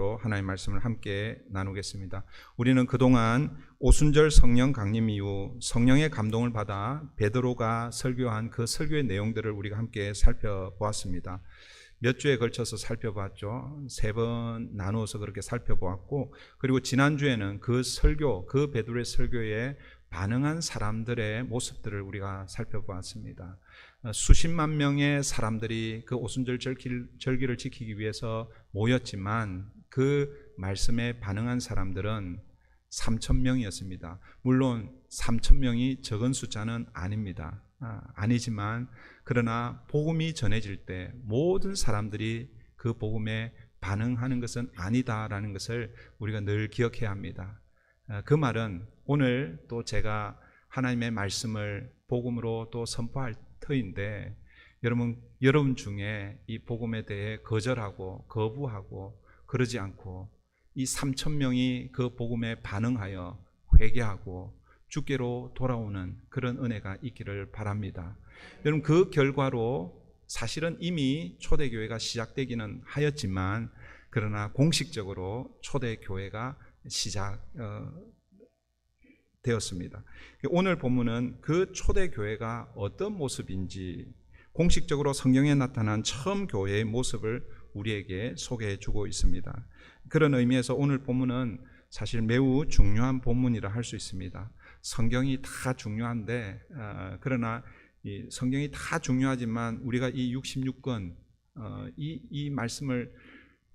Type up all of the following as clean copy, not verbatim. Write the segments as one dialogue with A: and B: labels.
A: 제목으로 하나님의 말씀을 함께 나누겠습니다. 우리는 그동안 오순절 성령 강림 이후 성령의 감동을 받아 베드로가 설교한 그 설교의 내용들을 우리가 함께 살펴보았습니다. 몇 주에 걸쳐서 살펴봤죠. 3번 나누어서 그렇게 살펴보았고, 그리고 지난주에는 그 설교, 그 베드로의 설교에 반응한 사람들의 모습들을 우리가 살펴보았습니다. 수십만 명의 사람들이 그 오순절 절기를 지키기 위해서 모였지만 그 말씀에 반응한 사람들은 3,000명이었습니다. 물론 3,000명이 적은 숫자는 아닙니다. 아니지만 그러나 복음이 전해질 때 모든 사람들이 그 복음에 반응하는 것은 아니다라는 것을 우리가 늘 기억해야 합니다. 그 말은 오늘 또 제가 하나님의 말씀을 복음으로 또 선포할 터인데, 여러분 중에 이 복음에 대해 거절하고 거부하고 그러지 않고 이 3,000명이 그 복음에 반응하여 회개하고 주께로 돌아오는 그런 은혜가 있기를 바랍니다. 여러분, 그 결과로 사실은 이미 초대교회가 시작되기는 하였지만, 그러나 공식적으로 초대교회가 시작되었습니다. 오늘 본문은 그 초대교회가 어떤 모습인지, 공식적으로 성경에 나타난 처음 교회의 모습을 우리에게 소개해 주고 있습니다. 그런 의미에서 오늘 본문은 사실 매우 중요한 본문이라 할 수 있습니다. 성경이 다 중요한데, 그러나 이 성경이 다 중요하지만 우리가 이 66권 이 말씀을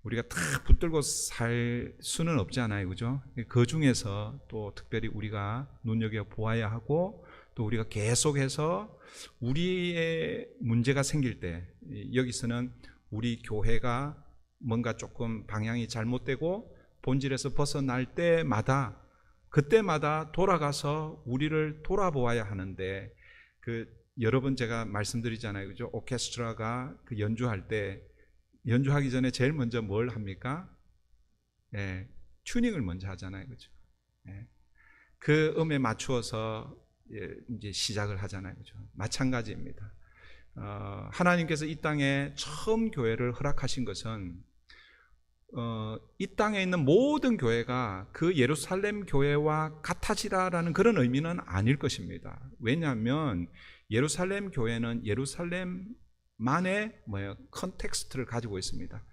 A: 우리가 다 붙들고 살 수는 없잖아요, 그죠? 그 중에서 또 특별히 우리가 눈여겨 보아야 하고, 또 우리가 계속해서 우리의 문제가 생길 때, 여기서는 우리 교회가 뭔가 조금 방향이 잘못되고 본질에서 벗어날 때마다, 그때마다 돌아가서 우리를 돌아보아야 하는데, 여러 번 제가 말씀드리잖아요, 그죠? 오케스트라가 그 연주할 때, 연주하기 전에 제일 먼저 뭘 합니까? 튜닝을 먼저 하잖아요, 그죠? 그 음에 맞추어서 이제 시작을 하잖아요, 그죠? 마찬가지입니다. 하나님께서 이 땅에 처음 교회를 허락하신 것은 이 땅에 있는 모든 교회가 그 예루살렘 교회와 같아지라라는 그런 의미는 아닐 것입니다. 왜냐하면 예루살렘 교회는 예루살렘만의 컨텍스트를 가지고 있습니다.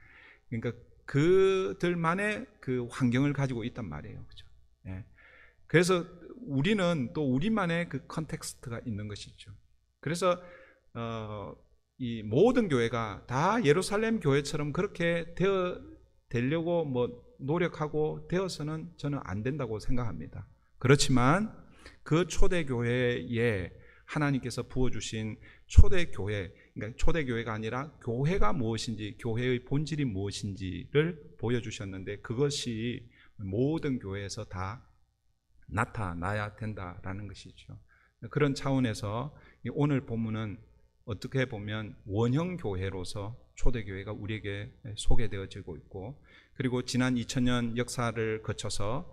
A: 그러니까 그들만의 그 환경을 가지고 있단 말이에요, 그죠? 그래서 우리는 또 우리만의 그 컨텍스트가 있는 것이죠. 그래서 이 모든 교회가 다 예루살렘 교회처럼 그렇게 되려고 노력하고 되어서는 저는 안 된다고 생각합니다. 그렇지만 그 초대교회에 하나님께서 부어주신 초대교회, 그러니까 초대교회가 아니라 교회가 무엇인지, 교회의 본질이 무엇인지를 보여주셨는데, 그것이 모든 교회에서 다 나타나야 된다라는 것이죠. 그런 차원에서 오늘 본문은 어떻게 보면 원형교회로서 초대교회가 우리에게 소개되어지고 있고, 그리고 지난 2000년 역사를 거쳐서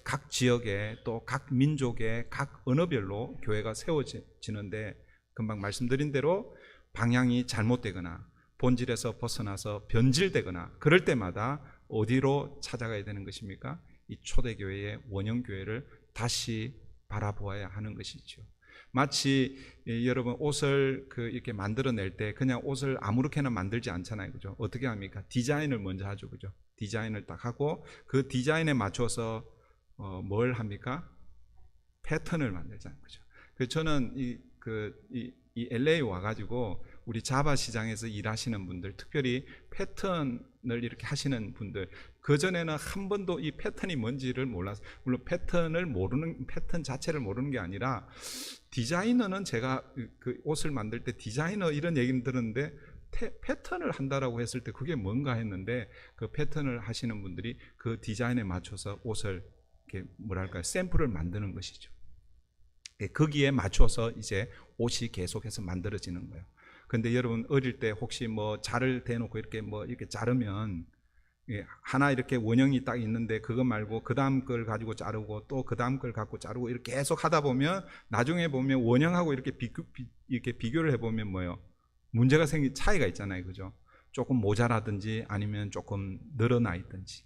A: 각 지역에 또 각 민족의 각 언어별로 교회가 세워지는데, 금방 말씀드린 대로 방향이 잘못되거나 본질에서 벗어나서 변질되거나 그럴 때마다 어디로 찾아가야 되는 것입니까? 이 초대교회의 원형교회를 다시 바라보아야 하는 것이죠. 마치 여러분 옷을 이렇게 만들어낼 때 그냥 옷을 아무렇게나 만들지 않잖아요, 그죠? 어떻게 합니까? 디자인을 먼저 하죠, 그죠? 디자인을 딱 하고 그 디자인에 맞춰서 뭘 합니까? 패턴을 만들잖아요, 그죠? 저는 이 LA 와가지고 우리 자바 시장에서 일하시는 분들, 특별히 패턴을 이렇게 하시는 분들, 그전에는 한 번도 이 패턴이 뭔지를 몰라서, 물론 패턴 자체를 모르는 게 아니라, 디자이너는 제가 그 옷을 만들 때 디자이너 이런 얘기는 들었는데, 패턴을 한다라고 했을 때 그게 뭔가 했는데, 그 패턴을 하시는 분들이 그 디자인에 맞춰서 옷을 이렇게 샘플을 만드는 것이죠. 거기에 맞춰서 이제 옷이 계속해서 만들어지는 거예요. 근데 여러분 어릴 때 혹시 자를 대놓고 이렇게 자르면 하나 이렇게 원형이 딱 있는데 그거 말고 그 다음 걸 가지고 자르고 또 그 다음 걸 갖고 자르고 이렇게 계속 하다 보면 나중에 보면 원형하고 이렇게 비교를 해보면 문제가 차이가 있잖아요, 그죠? 조금 모자라든지 아니면 조금 늘어나 있든지,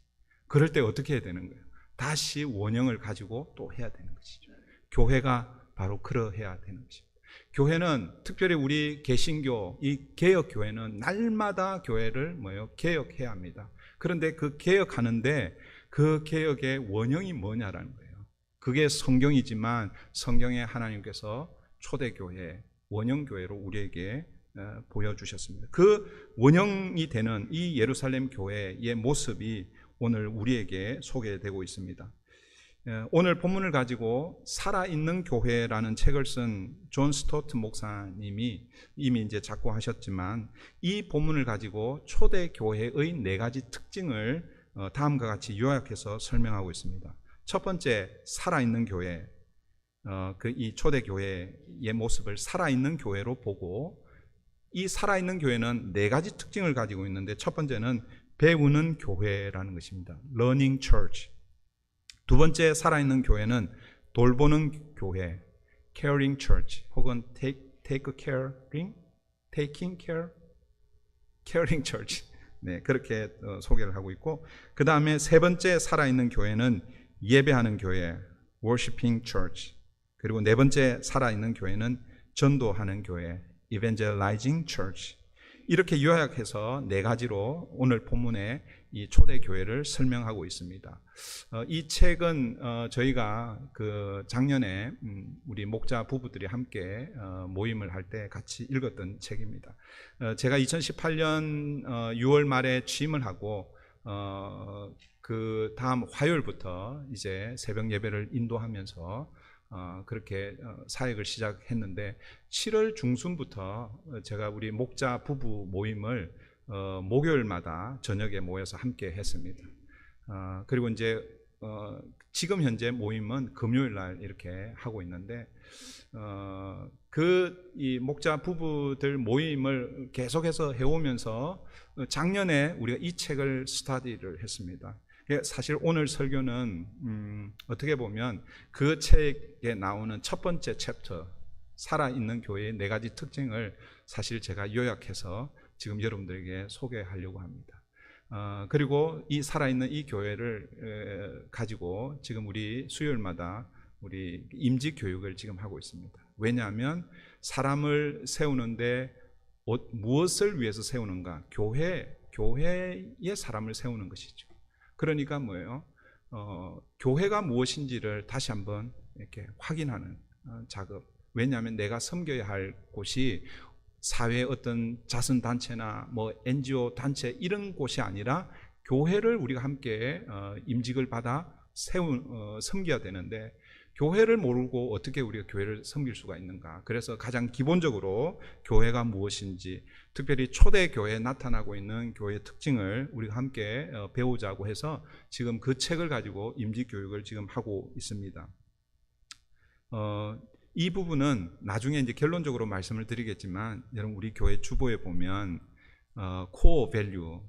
A: 그럴 때 어떻게 해야 되는 거예요? 다시 원형을 가지고 또 해야 되는 것이죠. 교회가 바로 그러해야 되는 것입니다. 교회는 특별히 우리 개신교, 이 개혁교회는 날마다 교회를 개혁해야 합니다. 그런데 그 개혁하는데 그 개혁의 원형이 뭐냐라는 거예요. 그게 성경이지만 성경에 하나님께서 초대교회, 원형교회로 우리에게 보여주셨습니다. 그 원형이 되는 이 예루살렘 교회의 모습이 오늘 우리에게 소개되고 있습니다. 오늘 본문을 가지고 살아있는 교회라는 책을 쓴 존 스토트 목사님이 이미 이제 작고하셨지만, 이 본문을 가지고 초대교회의 4가지 특징을 다음과 같이 요약해서 설명하고 있습니다. 첫 번째, 살아있는 교회, 이 초대교회의 모습을 살아있는 교회로 보고, 이 살아있는 교회는 4가지 특징을 가지고 있는데, 첫 번째는 배우는 교회라는 것입니다. Learning Church. 두 번째, 살아있는 교회는 돌보는 교회, Caring Church, 혹은 Taking Care, Caring Church. 네, 그렇게 소개를 하고 있고, 그 다음에 세 번째 살아있는 교회는 예배하는 교회, Worshiping Church. 그리고 네 번째 살아있는 교회는 전도하는 교회, Evangelizing Church. 이렇게 요약해서 4가지로 오늘 본문에 이 초대교회를 설명하고 있습니다. 이 책은 저희가 그 작년에 우리 목자 부부들이 함께 모임을 할 때 같이 읽었던 책입니다. 제가 2018년 6월 말에 취임을 하고 그 다음 화요일부터 이제 새벽 예배를 인도하면서 그렇게 사역을 시작했는데, 7월 중순부터 제가 우리 목자 부부 모임을 목요일마다 저녁에 모여서 함께 했습니다. 그리고 이제 지금 현재 모임은 금요일 날 이렇게 하고 있는데, 이 목자 부부들 모임을 계속해서 해오면서 작년에 우리가 이 책을 스터디를 했습니다. 사실 오늘 설교는 어떻게 보면 그 책에 나오는 첫 번째 챕터, 살아있는 교회의 4가지 특징을 사실 제가 요약해서 지금 여러분들에게 소개하려고 합니다. 그리고 이 살아있는 이 교회를 가지고 지금 우리 수요일마다 우리 임직 교육을 지금 하고 있습니다. 왜냐하면 사람을 세우는데 무엇을 위해서 세우는가? 교회의 사람을 세우는 것이죠. 그러니까 뭐예요? 교회가 무엇인지를 다시 한번 이렇게 확인하는 작업. 왜냐하면 내가 섬겨야 할 곳이 사회의 어떤 자선단체나 NGO 단체 이런 곳이 아니라 교회를 우리가 함께 임직을 받아 섬겨야 되는데, 교회를 모르고 어떻게 우리가 교회를 섬길 수가 있는가? 그래서 가장 기본적으로 교회가 무엇인지, 특별히 초대교회에 나타나고 있는 교회의 특징을 우리가 함께 배우자고 해서 지금 그 책을 가지고 임직교육을 지금 하고 있습니다. 이 부분은 나중에 이제 결론적으로 말씀을 드리겠지만, 여러분 우리 교회 주보에 보면 코어 밸류,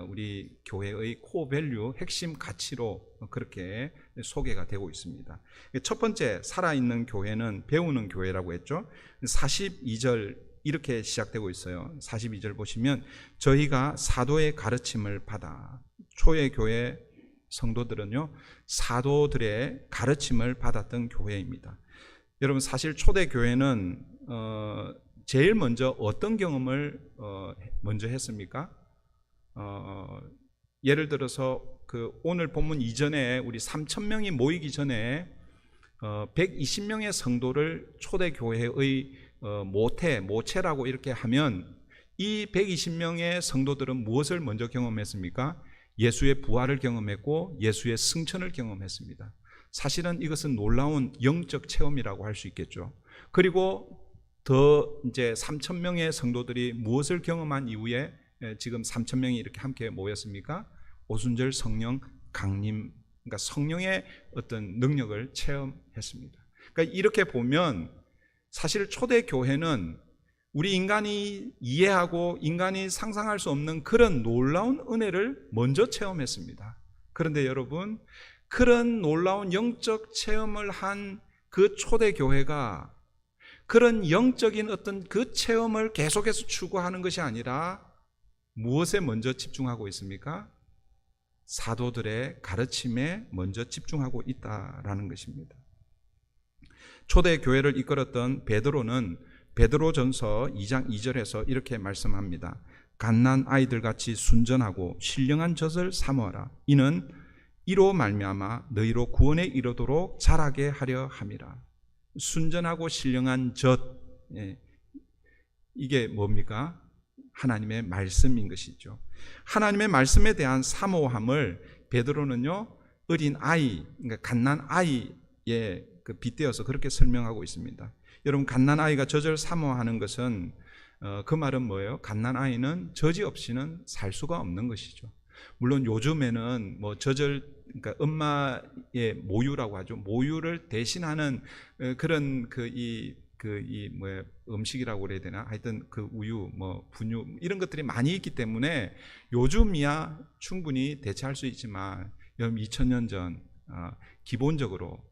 A: 우리 교회의 코어 밸류, 핵심 가치로 그렇게 소개가 되고 있습니다. 첫 번째, 살아있는 교회는 배우는 교회라고 했죠. 42절 이렇게 시작되고 있어요. 42절 보시면, 저희가 사도의 가르침을 받아, 초대 교회 성도들은요 사도들의 가르침을 받았던 교회입니다. 여러분, 사실 초대 교회는 제일 먼저 어떤 경험을 먼저 했습니까? 예를 들어서 그 오늘 본문 이전에 우리 3,000명이 모이기 전에 120명의 성도를 초대교회의 모체라고 이렇게 하면, 이 120명의 성도들은 무엇을 먼저 경험했습니까? 예수의 부활을 경험했고 예수의 승천을 경험했습니다. 사실은 이것은 놀라운 영적 체험이라고 할 수 있겠죠. 그리고 더 이제 3,000명의 성도들이 무엇을 경험한 이후에 지금 3,000명이 이렇게 함께 모였습니까? 오순절 성령 강림, 그러니까 성령의 어떤 능력을 체험했습니다. 그러니까 이렇게 보면 사실 초대 교회는 우리 인간이 이해하고 인간이 상상할 수 없는 그런 놀라운 은혜를 먼저 체험했습니다. 그런데 여러분, 그런 놀라운 영적 체험을 한 그 초대 교회가 그런 영적인 어떤 그 체험을 계속해서 추구하는 것이 아니라 무엇에 먼저 집중하고 있습니까? 사도들의 가르침에 먼저 집중하고 있다라는 것입니다. 초대 교회를 이끌었던 베드로는 베드로전서 2장 2절에서 이렇게 말씀합니다. 갓난 아이들같이 순전하고 신령한 젖을 사모하라. 이는 이로 말미암아 너희로 구원에 이르도록 자라게 하려 함이라. 순전하고 신령한 젖, 이게 뭡니까? 하나님의 말씀인 것이죠. 하나님의 말씀에 대한 사모함을 베드로는요, 어린 아이, 그러니까 갓난 아이에 빗대어서 그렇게 설명하고 있습니다. 여러분, 갓난 아이가 젖을 사모하는 것은 그 말은 뭐예요? 갓난 아이는 젖이 없이는 살 수가 없는 것이죠. 물론 요즘에는 뭐 젖을, 그러니까 엄마의 모유라고 하죠. 모유를 대신하는 그런 음식이라고 그래야 되나? 하여튼 그 우유, 뭐 분유 이런 것들이 많이 있기 때문에 요즘이야 충분히 대체할 수 있지만 여러분 2000년 전 기본적으로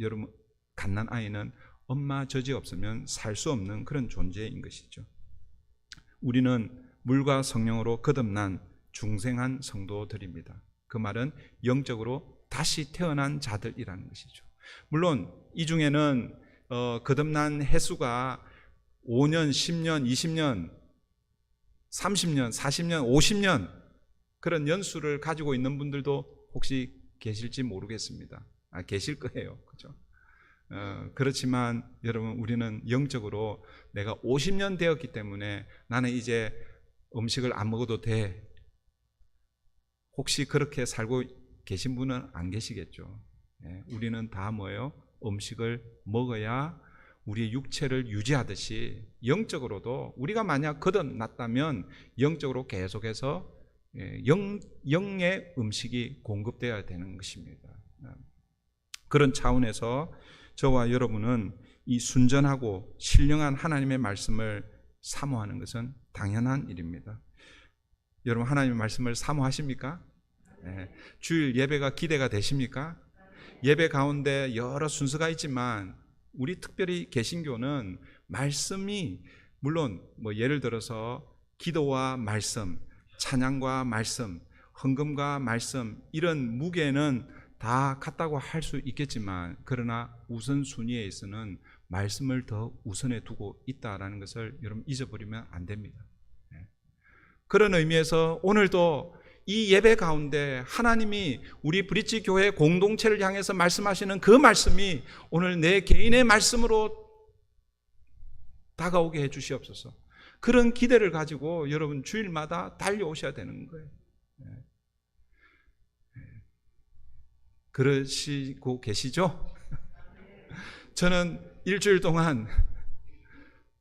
A: 여러분 갓난 아이는 엄마 젖이 없으면 살 수 없는 그런 존재인 것이죠. 우리는 물과 성령으로 거듭난 중생한 성도들입니다. 그 말은 영적으로 다시 태어난 자들이라는 것이죠. 물론 이 중에는 거듭난 횟수가 5년, 10년, 20년, 30년, 40년, 50년 그런 연수를 가지고 있는 분들도 혹시 계실지 모르겠습니다. 계실 거예요. 그렇죠? 그렇지만 여러분, 우리는 영적으로 내가 50년 되었기 때문에 나는 이제 음식을 안 먹어도 돼. 혹시 그렇게 살고 계신 분은 안 계시겠죠. 우리는 다 뭐예요? 음식을 먹어야 우리의 육체를 유지하듯이 영적으로도 우리가 만약 거듭났다면 영적으로 계속해서 영의 음식이 공급되어야 되는 것입니다. 그런 차원에서 저와 여러분은 이 순전하고 신령한 하나님의 말씀을 사모하는 것은 당연한 일입니다. 여러분, 하나님의 말씀을 사모하십니까? 주일 예배가 기대가 되십니까? 예배 가운데 여러 순서가 있지만 우리 특별히 개신교는 말씀이 물론 뭐 예를 들어서 기도와 말씀, 찬양과 말씀, 헌금과 말씀 이런 무게는 다 같다고 할 수 있겠지만 그러나 우선순위에 있어서는 말씀을 더 우선에 두고 있다는 것을 여러분 잊어버리면 안 됩니다. 그런 의미에서 오늘도 이 예배 가운데 하나님이 우리 브릿지 교회 공동체를 향해서 말씀하시는 그 말씀이 오늘 내 개인의 말씀으로 다가오게 해 주시옵소서. 그런 기대를 가지고 여러분 주일마다 달려오셔야 되는 거예요. 그러시고 계시죠? 저는 일주일 동안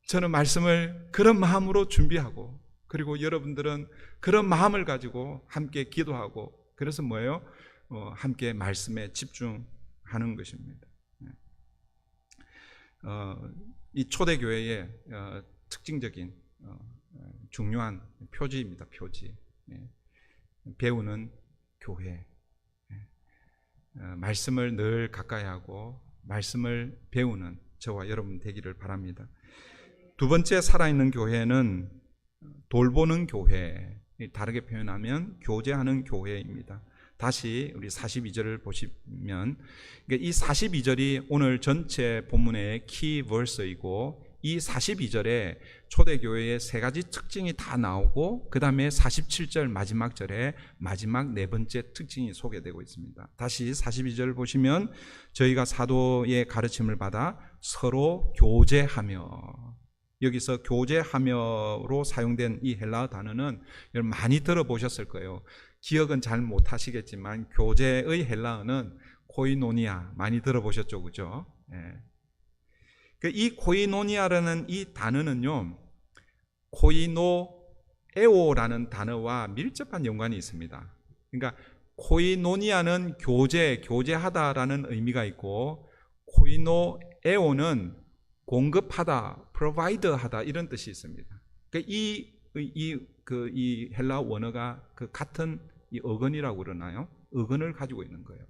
A: 저는 말씀을 그런 마음으로 준비하고 그리고 여러분들은 그런 마음을 가지고 함께 기도하고 그래서 뭐예요? 함께 말씀에 집중하는 것입니다. 이 초대교회의 특징적인 중요한 표지입니다. 표지. 배우는 교회. 말씀을 늘 가까이 하고 말씀을 배우는 저와 여러분 되기를 바랍니다. 두 번째 살아있는 교회는 돌보는 교회, 다르게 표현하면 교제하는 교회입니다. 다시 우리 42절을 보시면 이 42절이 오늘 전체 본문의 키 버스이고 이 42절에 초대교회의 세 가지 특징이 다 나오고 그 다음에 47절 마지막 절에 마지막 네 번째 특징이 소개되고 있습니다. 다시 42절을 보시면 저희가 사도의 가르침을 받아 서로 교제하며, 여기서 교제하며로 사용된 이 헬라어 단어는 여러분 많이 들어보셨을 거예요. 기억은 잘 못하시겠지만 교제의 헬라어는 코이노니아, 많이 들어보셨죠, 그죠? 이 코이노니아라는 이 단어는요, 코이노에오라는 단어와 밀접한 연관이 있습니다. 그러니까 코이노니아는 교제하다라는 의미가 있고, 코이노에오는 공급하다, provide하다 이런 뜻이 있습니다. 그러니까 이 헬라 원어가 그 같은 이 어근이라고 그러나요? 어근을 가지고 있는 거예요.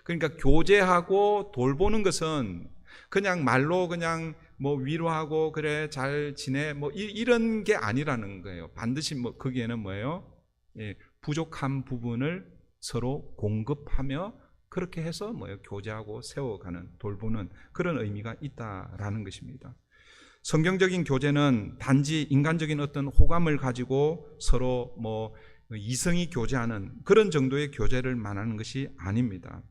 A: 그러니까 교제하고 돌보는 것은 그냥 말로 그냥 뭐 위로하고 그래 잘 지내 뭐 이런 게 아니라는 거예요. 반드시 뭐 거기에는 뭐예요? 예, 부족한 부분을 서로 공급하며 그렇게 해서 뭐예요? 교제하고 세워가는 돌보는 그런 의미가 있다라는 것입니다. 성경적인 교제는 단지 인간적인 어떤 호감을 가지고 서로 뭐 이성이 교제하는 그런 정도의 교제를 말하는 것이 아닙니다.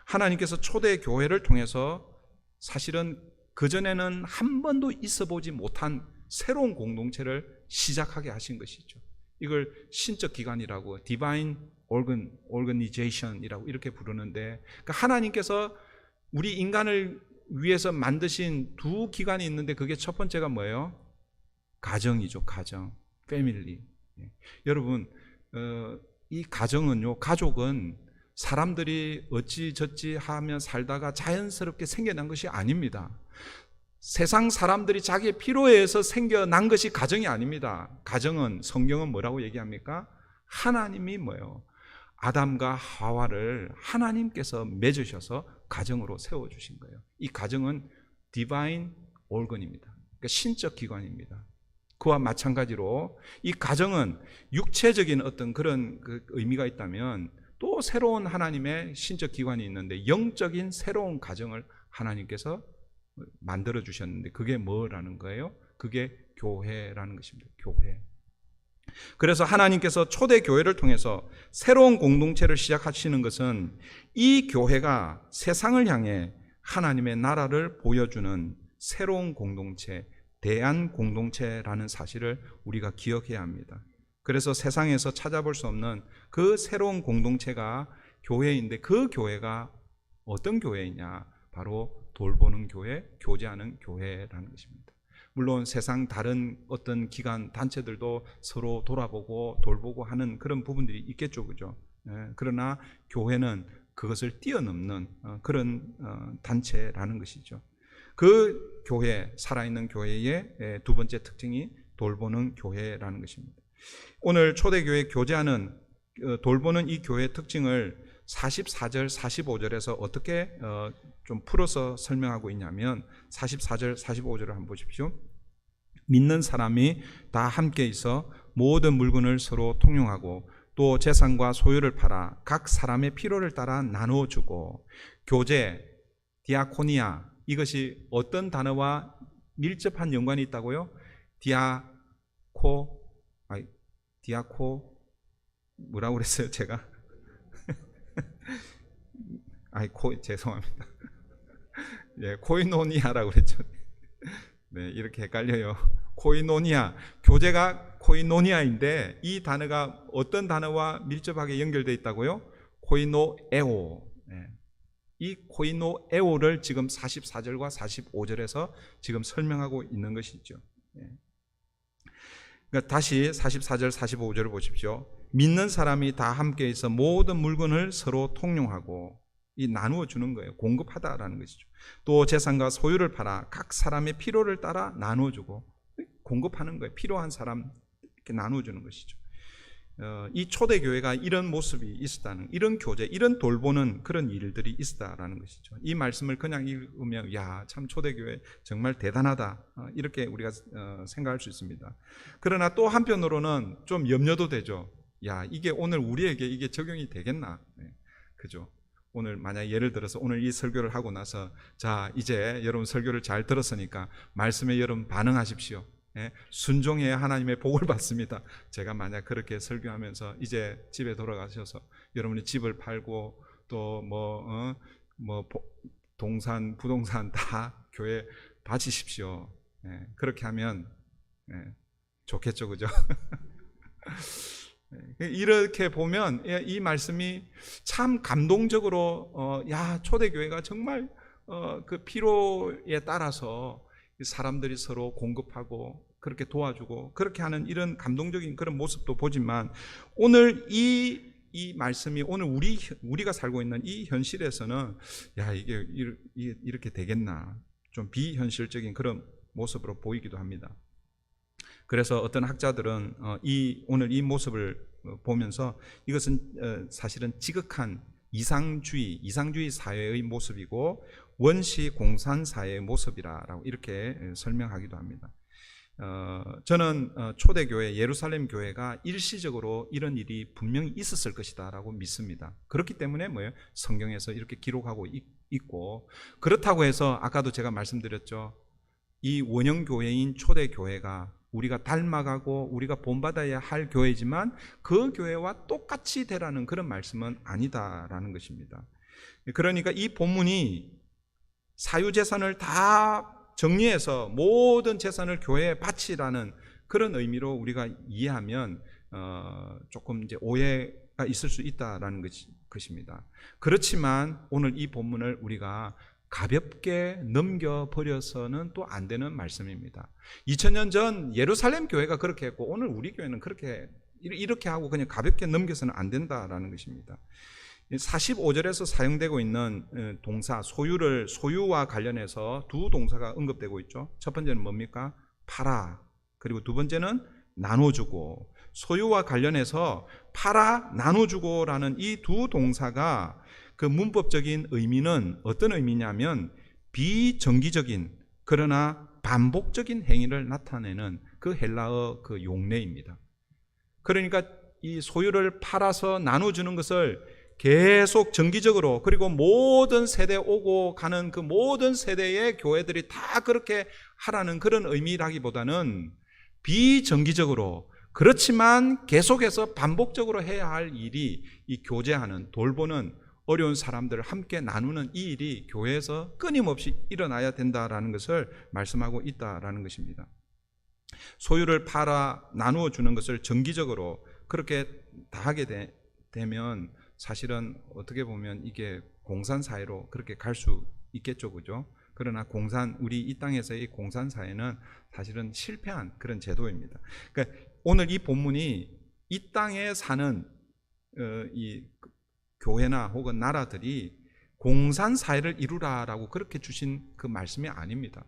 A: 하나님께서 초대 교회를 통해서 사실은 그전에는 한 번도 있어 보지 못한 새로운 공동체를 시작하게 하신 것이죠. 이걸 신적 기관이라고 Divine Organization이라고 이렇게 부르는데, 그러니까 하나님께서 우리 인간을 위해서 만드신 두 기관이 있는데 그게 첫 번째가 뭐예요? 가정이죠. 가정, 패밀리. 여러분, 이 가정은요, 가족은 사람들이 어찌저찌 하며 살다가 자연스럽게 생겨난 것이 아닙니다. 세상 사람들이 자기의 필요에 의해서 생겨난 것이 가정이 아닙니다. 가정은, 성경은 뭐라고 얘기합니까? 하나님이 뭐예요? 아담과 하와를 하나님께서 맺으셔서 가정으로 세워주신 거예요. 이 가정은 디바인 올건입니다. 그러니까 신적 기관입니다. 그와 마찬가지로 이 가정은 육체적인 어떤 그런 의미가 있다면 또 새로운 하나님의 신적 기관이 있는데 영적인 새로운 가정을 하나님께서 만들어 주셨는데 그게 뭐라는 거예요? 그게 교회라는 것입니다. 교회. 그래서 하나님께서 초대 교회를 통해서 새로운 공동체를 시작하시는 것은 이 교회가 세상을 향해 하나님의 나라를 보여주는 새로운 공동체, 대안 공동체라는 사실을 우리가 기억해야 합니다. 그래서 세상에서 찾아볼 수 없는 그 새로운 공동체가 교회인데 그 교회가 어떤 교회이냐? 바로 돌보는 교회, 교제하는 교회라는 것입니다. 물론 세상 다른 어떤 기관, 단체들도 서로 돌아보고 돌보고 하는 그런 부분들이 있겠죠. 그죠? 그러나 교회는 그것을 뛰어넘는 그런 단체라는 것이죠. 그 교회, 살아있는 교회의 두 번째 특징이 돌보는 교회라는 것입니다. 오늘 초대교회 교제하는 돌보는 이 교회의 특징을 44절, 45절에서 어떻게 좀 풀어서 설명하고 있냐면 44절, 45절을 한번 보십시오. 믿는 사람이 다 함께 있어 모든 물건을 서로 통용하고 또 재산과 소유를 팔아 각 사람의 필요를 따라 나누어 주고 교제, 디아코니아 이것이 어떤 단어와 밀접한 연관이 있다고요? 디아코 뭐라고 그랬어요 제가? 죄송합니다. 예, 코이노니아라고 그랬죠. 네, 이렇게 헷갈려요. 코이노니아, 교제가 코이노니아인데 이 단어가 어떤 단어와 밀접하게 연결되어 있다고요? 코이노에오. 네. 이 코이노에오를 지금 44절과 45절에서 지금 설명하고 있는 것이죠. 네. 그러니까 다시 44절, 45절을 보십시오. 믿는 사람이 다 함께 있어 모든 물건을 서로 통용하고 이 나누어 주는 거예요. 공급하다라는 것이죠. 또 재산과 소유를 팔아 각 사람의 필요를 따라 나누어 주고 공급하는 거예요. 필요한 사람 이렇게 나누어 주는 것이죠. 이 초대교회가 이런 모습이 있었다는, 이런 교제, 이런 돌보는 그런 일들이 있었다라는 것이죠. 이 말씀을 그냥 읽으면 야, 참 초대교회 정말 대단하다 이렇게 우리가 생각할 수 있습니다. 그러나 또 한편으로는 좀 염려도 되죠. 야, 이게 오늘 우리에게 이게 적용이 되겠나? 네, 그죠? 오늘 만약 예를 들어서 오늘 이 설교를 하고 나서 자, 이제 여러분 설교를 잘 들었으니까 말씀에 여러분 반응하십시오. 예, 순종해야 하나님의 복을 받습니다. 제가 만약 그렇게 설교하면서 이제 집에 돌아가셔서 여러분이 집을 팔고 또 동산, 부동산 다 교회 바치십시오. 예, 그렇게 하면 좋겠죠, 그죠? 이렇게 보면 이 말씀이 참 감동적으로 야, 초대교회가 정말 그 필요에 따라서 사람들이 서로 공급하고 그렇게 도와주고 그렇게 하는 이런 감동적인 그런 모습도 보지만 오늘 이 말씀이 오늘 우리가 살고 있는 이 현실에서는 야, 이게 이렇게 되겠나, 좀 비현실적인 그런 모습으로 보이기도 합니다. 그래서 어떤 학자들은 오늘 이 모습을 보면서 이것은 사실은 지극한 이상주의 사회의 모습이고 원시 공산 사회의 모습이라고 이렇게 설명하기도 합니다. 저는 초대교회 예루살렘 교회가 일시적으로 이런 일이 분명히 있었을 것이다라고 믿습니다. 그렇기 때문에 성경에서 이렇게 기록하고 있고, 그렇다고 해서 아까도 제가 말씀드렸죠. 이 원형교회인 초대교회가 우리가 닮아가고 우리가 본받아야 할 교회지만 그 교회와 똑같이 되라는 그런 말씀은 아니다라는 것입니다. 그러니까 이 본문이 사유재산을 다 정리해서 모든 재산을 교회에 바치라는 그런 의미로 우리가 이해하면 조금 이제 오해가 있을 수 있다라는 것입니다. 그렇지만 오늘 이 본문을 우리가 가볍게 넘겨버려서는 또 안 되는 말씀입니다. 2000년 전 예루살렘 교회가 그렇게 했고 오늘 우리 교회는 이렇게 하고 그냥 가볍게 넘겨서는 안 된다라는 것입니다. 45절에서 사용되고 있는 동사 소유와 관련해서 두 동사가 언급되고 있죠. 첫 번째는 뭡니까? 팔아. 그리고 두 번째는 나눠주고. 소유와 관련해서 팔아, 나눠주고라는 이 두 동사가 그 문법적인 의미는 어떤 의미냐면 비정기적인 그러나 반복적인 행위를 나타내는 그 헬라어 그 용례입니다. 그러니까 이 소유를 팔아서 나눠주는 것을 계속 정기적으로, 그리고 모든 세대 오고 가는 그 모든 세대의 교회들이 다 그렇게 하라는 그런 의미라기보다는 비정기적으로, 그렇지만 계속해서 반복적으로 해야 할 일이 이 교제하는, 돌보는, 어려운 사람들을 함께 나누는 이 일이 교회에서 끊임없이 일어나야 된다라는 것을 말씀하고 있다라는 것입니다. 소유를 팔아 나누어 주는 것을 정기적으로 그렇게 다 하게 되면 사실은 어떻게 보면 이게 공산사회로 그렇게 갈 수 있겠죠, 그죠? 그러나 우리 이 땅에서의 공산사회는 사실은 실패한 그런 제도입니다. 그러니까 오늘 이 본문이 이 땅에 사는 이 교회나 혹은 나라들이 공산사회를 이루라라고 그렇게 주신 그 말씀이 아닙니다.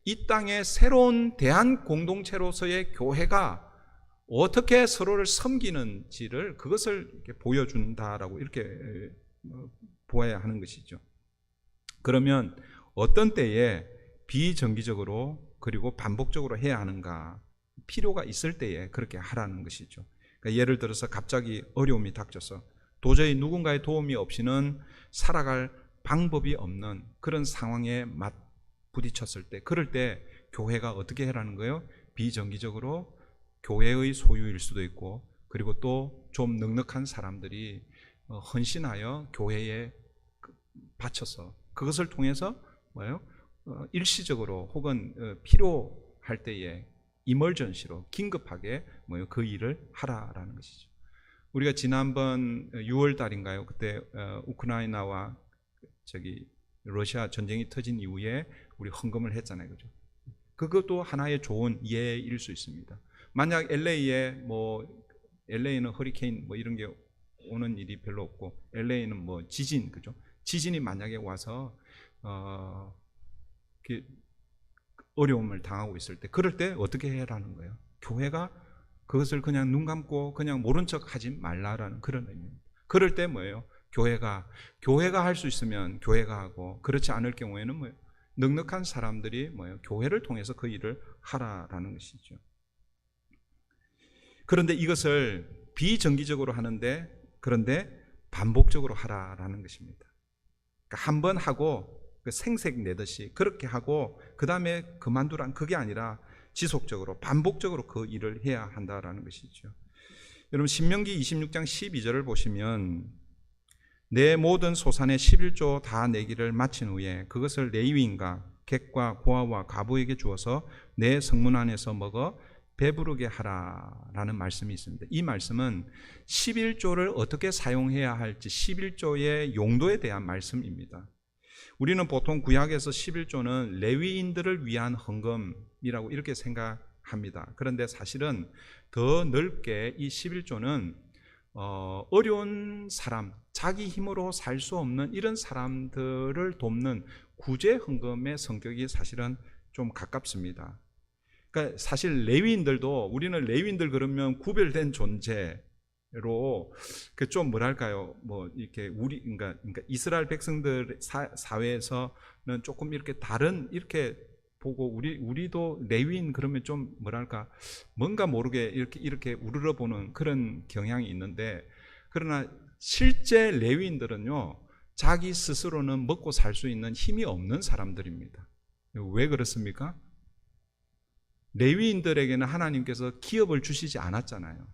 A: 이 땅의 새로운 대한 공동체로서의 교회가 어떻게 서로를 섬기는지를 그것을 이렇게 보여준다라고 이렇게 보아야 하는 것이죠. 그러면 어떤 때에 비정기적으로 그리고 반복적으로 해야 하는가, 필요가 있을 때에 그렇게 하라는 것이죠. 그러니까 예를 들어서 갑자기 어려움이 닥쳐서 도저히 누군가의 도움이 없이는 살아갈 방법이 없는 그런 상황에 부딪혔을 때, 그럴 때 교회가 어떻게 해라는 거예요? 비정기적으로 교회의 소유일 수도 있고, 그리고 또 좀 넉넉한 사람들이 헌신하여 교회에 바쳐서 그것을 통해서 일시적으로 혹은 필요할 때에 이멀전시로 긴급하게 그 일을 하라라는 것이죠. 우리가 지난번 6월 달인가요? 그때 우크라이나와 러시아 전쟁이 터진 이후에 우리 헌금을 했잖아요, 그죠? 그것도 하나의 좋은 예일 수 있습니다. 만약 LA는 허리케인 이런 게 오는 일이 별로 없고, LA는 지진, 그죠? 지진이 만약에 와서 어려움을 당하고 있을 때, 그럴 때 어떻게 해라는 거예요? 교회가 그것을 그냥 눈 감고 그냥 모른 척 하지 말라라는 그런 의미입니다. 그럴 때 교회가 할 수 있으면 교회가 하고, 그렇지 않을 경우에는 넉넉한 사람들이 교회를 통해서 그 일을 하라라는 것이죠. 그런데 이것을 비정기적으로 하는데, 그런데 반복적으로 하라라는 것입니다. 그러니까 한 번 하고 생색 내듯이 그렇게 하고 그 다음에 그만두란, 그게 아니라 지속적으로 반복적으로 그 일을 해야 한다라는 것이죠. 여러분 신명기 26장 12절을 보시면 내 모든 소산의 11조 다 내기를 마친 후에 그것을 레위인과 객과 고아와 과부에게 주어서 내 성문 안에서 먹어 배부르게 하라라는 말씀이 있습니다. 이 말씀은 11조를 어떻게 사용해야 할지 11조의 용도에 대한 말씀입니다. 우리는 보통 구약에서 11조는 레위인들을 위한 헌금이라고 이렇게 생각합니다. 그런데 사실은 더 넓게 이 11조는 어려운 사람, 자기 힘으로 살 수 없는 이런 사람들을 돕는 구제 헌금의 성격이 사실은 좀 가깝습니다. 그러니까 사실 레위인들도, 우리는 레위인들 그러면 구별된 존재, 그 좀 뭐랄까요, 뭐 이렇게 그러니까 이스라엘 백성들 사회에서는 조금 이렇게 다른 이렇게 보고 우리도 레위인 그러면 좀 뭐랄까 뭔가 모르게 이렇게 우러러 보는 그런 경향이 있는데, 그러나 실제 레위인들은요 자기 스스로는 먹고 살 수 있는 힘이 없는 사람들입니다. 왜 그렇습니까? 레위인들에게는 하나님께서 기업을 주시지 않았잖아요.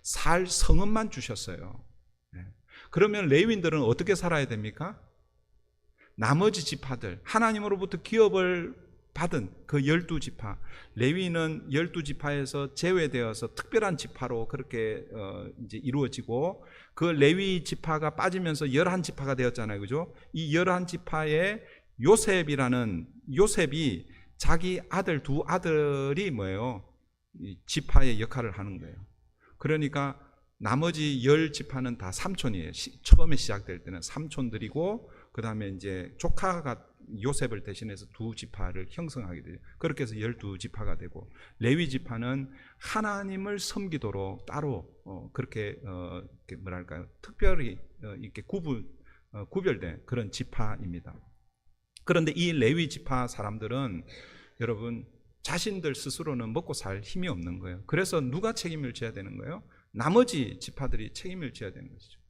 A: 살 성읍만 주셨어요. 그러면 레위인들은 어떻게 살아야 됩니까? 나머지 지파들, 하나님으로부터 기업을 받은 그 12지파, 레위는 12지파에서 제외되어서 특별한 지파로 그렇게 이제 이루어지고, 그 레위 지파가 빠지면서 11지파가 되었잖아요. 그죠? 이 11지파의 요셉이 자기 아들 두 아들이 뭐예요? 이 지파의 역할을 하는 거예요. 그러니까 나머지 10지파는 다 삼촌이에요. 처음에 시작될 때는 삼촌들이고, 그 다음에 이제 조카가 요셉을 대신해서 두 지파를 형성하게 돼요. 그렇게 해서 12지파가 되고, 레위 지파는 하나님을 섬기도록 따로 그렇게 뭐랄까요, 특별히 이렇게 구별된 그런 지파입니다. 그런데 이 레위 지파 사람들은 여러분 자신들 스스로는 먹고 살 힘이 없는 거예요. 그래서 누가 책임을 져야 되는 거예요? 나머지 지파들이 책임을 져야 되는 것이죠.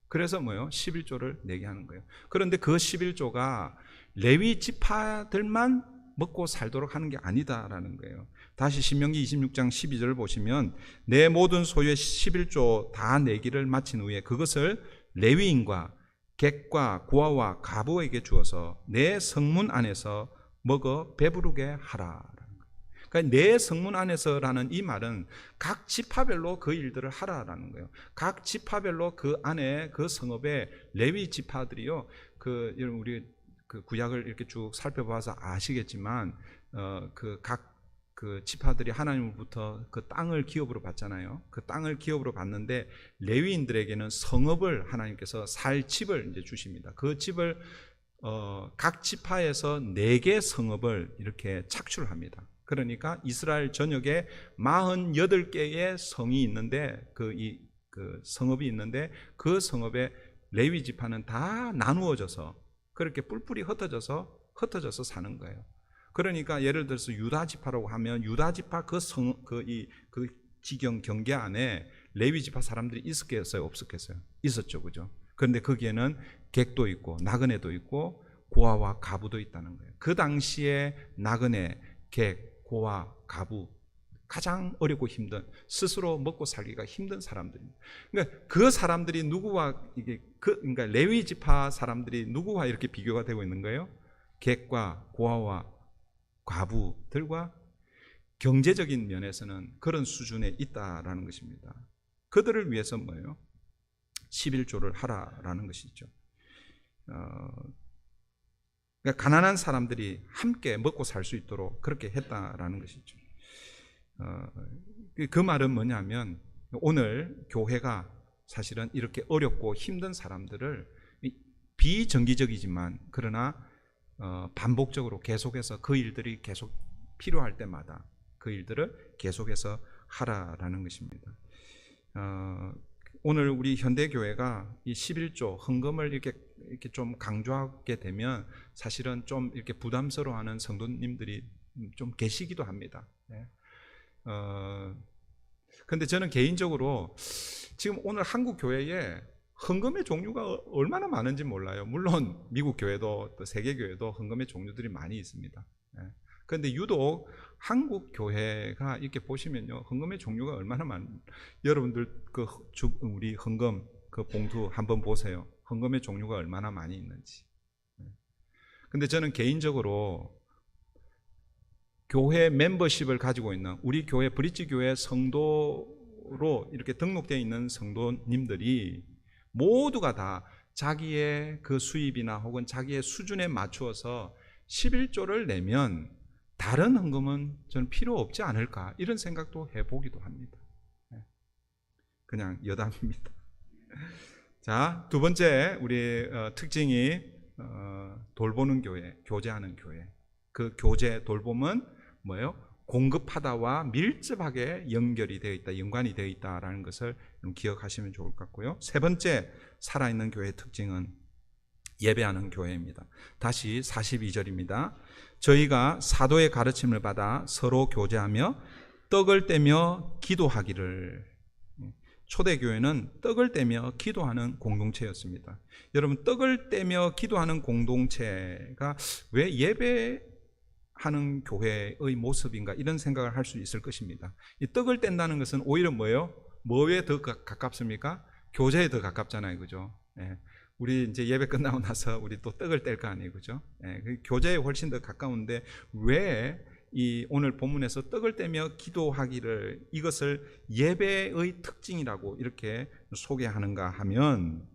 A: 그래서 뭐요? 11조를 내게 하는 거예요. 그런데 그 11조가 레위 지파들만 먹고 살도록 하는 게 아니다라는 거예요. 다시 신명기 26장 12절을 보시면, 내 모든 소유의 11조 다 내기를 마친 후에 그것을 레위인과 객과 고아와 가부에게 주어서 내 성문 안에서 먹어 배부르게 하라. 그러니까 내 성문 안에서라는 이 말은 각 지파별로 그 일들을 하라라는 거예요. 각 지파별로 그 안에 그 성읍에 레위 지파들이요, 여러분 우리 그 구약을 이렇게 쭉 살펴봐서 아시겠지만, 그 지파들이 하나님으로부터 그 땅을 기업으로 받잖아요. 그 땅을 기업으로 받는데 레위인들에게는 성읍을 하나님께서 살 집을 이제 주십니다. 그 집을 각 지파에서 4개 성읍을 이렇게 착출합니다. 그러니까 이스라엘 전역에 48개의 성이 있는데, 그 성읍이 있는데, 그 성읍에 레위 지파는 다 나누어져서 그렇게 뿔뿔이 흩어져서 사는 거예요. 그러니까 예를 들어서 유다 지파라고 하면 유다 지파 그 지경 경계 안에 레위 지파 사람들이 있었겠어요, 없었겠어요? 있었죠, 그죠? 그런데 거기에는 객도 있고 나그네도 있고 고아와 가부도 있다는 거예요. 그 당시에 나그네, 객, 고아, 가부, 가장 어렵고 힘든, 스스로 먹고 살기가 힘든 사람들입니다. 그러니까 그 사람들이 그러니까 레위 지파 사람들이 누구와 이렇게 비교가 되고 있는 거예요? 객과 고아와 과부들과 경제적인 면에서는 그런 수준에 있다라는 것입니다. 그들을 위해서 뭐예요? 11조를 하라라는 것이죠. 그러니까 가난한 사람들이 함께 먹고 살 수 있도록 그렇게 했다라는 것이죠. 그 말은 뭐냐면, 오늘 교회가 사실은 이렇게 어렵고 힘든 사람들을 비정기적이지만 그러나 반복적으로 계속해서 그 일들이 계속 필요할 때마다 그 일들을 계속해서 하라라는 것입니다. 오늘 우리 현대교회가 이 11조 헌금을 이렇게 좀 강조하게 되면 사실은 좀 이렇게 부담스러워하는 성도님들이 좀 계시기도 합니다. 근데 저는 개인적으로 지금 오늘 한국 교회에 헌금의 종류가 얼마나 많은지 몰라요. 물론 미국 교회도 또 세계 교회도 헌금의 종류들이 많이 있습니다. 그런데 유독 한국 교회가 이렇게 보시면요, 헌금의 종류가 얼마나 여러분들 우리 헌금 그 봉투 한번 보세요. 헌금의 종류가 얼마나 많이 있는지. 근데 저는 개인적으로 교회 멤버십을 가지고 있는 우리 교회 브릿지 교회 성도로 이렇게 등록되어 있는 성도님들이 모두가 다 자기의 그 수입이나 혹은 자기의 수준에 맞추어서 11조를 내면 다른 헌금은 저는 필요 없지 않을까, 이런 생각도 해보기도 합니다. 그냥 여담입니다. 자, 두 번째 우리 특징이 돌보는 교회, 교제하는 교회. 그 교제, 돌봄은 뭐예요? 공급하다와 밀접하게 연결이 되어 있다, 연관이 되어 있다라는 것을 좀 기억하시면 좋을 것 같고요. 세 번째 살아있는 교회의 특징은 예배하는 교회입니다. 다시 42절입니다. 저희가 사도의 가르침을 받아 서로 교제하며 떡을 떼며 기도하기를. 초대교회는 떡을 떼며 기도하는 공동체였습니다. 여러분, 떡을 떼며 기도하는 공동체가 왜 예배하는 교회의 모습인가, 이런 생각을 할 수 있을 것입니다. 이 떡을 뗀다는 것은 오히려 뭐예요? 뭐에 더 가깝습니까? 교제에 더 가깝잖아요, 그죠? 우리 이제 예배 끝나고 나서 우리 또 떡을 뗄 거 아니에요, 그죠? 교제에 훨씬 더 가까운데 왜 이 오늘 본문에서 떡을 떼며 기도하기를, 이것을 예배의 특징이라고 이렇게 소개하는가 하면,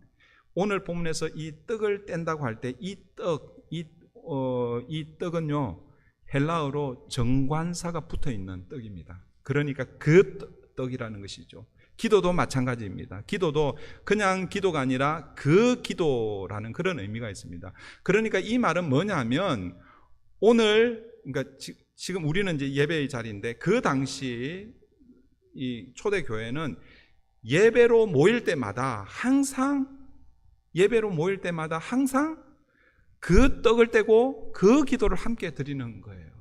A: 오늘 본문에서 이 떡을 뗀다고 할 때 이 떡은요, 헬라어로 정관사가 붙어 있는 떡입니다. 그러니까 그 떡이라는 것이죠. 기도도 마찬가지입니다. 기도도 그냥 기도가 아니라 그 기도라는 그런 의미가 있습니다. 그러니까 이 말은 뭐냐면, 오늘, 그러니까 지금 우리는 이제 예배의 자리인데, 그 당시 이 초대교회는 예배로 모일 때마다 항상 그 떡을 떼고 그 기도를 함께 드리는 거예요.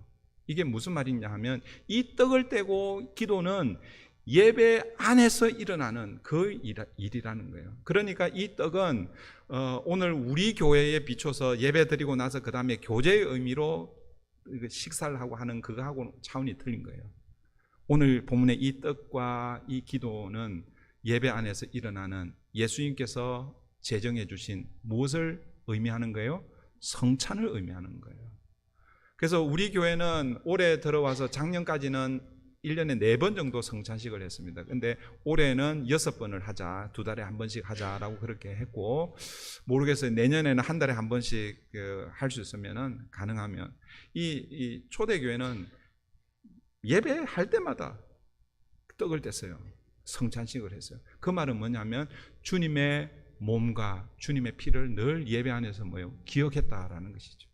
A: 이게 무슨 말이냐 하면, 이 떡을 떼고 기도는 예배 안에서 일어나는 그 일이라는 거예요. 그러니까 이 떡은 오늘 우리 교회에 비춰서 예배 드리고 나서 그 다음에 교제의 의미로 식사를 하고 하는 그거하고는 차원이 틀린 거예요. 오늘 본문의 이 떡과 이 기도는 예배 안에서 일어나는, 예수님께서 제정해 주신 무엇을 의미하는 거예요? 성찬을 의미하는 거예요. 그래서 우리 교회는 올해 들어와서 작년까지는 1년에 4번 정도 성찬식을 했습니다. 근데 올해는 6번을 하자, 2달에 한 번씩 하자라고 그렇게 했고, 모르겠어요. 내년에는 한 달에 한 번씩 할 수 있으면, 가능하면. 이 초대교회는 예배할 때마다 떡을 뗐어요. 성찬식을 했어요. 그 말은 뭐냐면, 주님의 몸과 주님의 피를 늘 예배 안에서 기억했다라는 것이죠.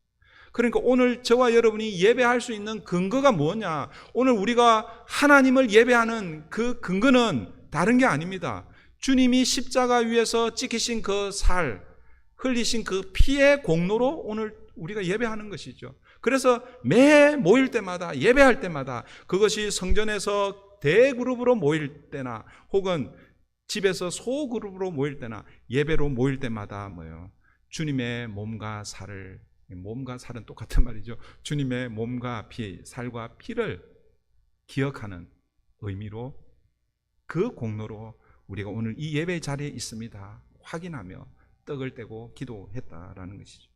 A: 그러니까 오늘 저와 여러분이 예배할 수 있는 근거가 뭐냐? 오늘 우리가 하나님을 예배하는 그 근거는 다른 게 아닙니다. 주님이 십자가 위에서 찍히신 그 살, 흘리신 그 피의 공로로 오늘 우리가 예배하는 것이죠. 그래서 매 모일 때마다, 예배할 때마다, 그것이 성전에서 대그룹으로 모일 때나 혹은 집에서 소그룹으로 모일 때나 예배로 모일 때마다 주님의 몸과 살을, 몸과 살은 똑같은 말이죠. 주님의 몸과 피, 살과 피를 기억하는 의미로, 그 공로로 우리가 오늘 이 예배의 자리에 있습니다 확인하며 떡을 떼고 기도했다라는 것이죠.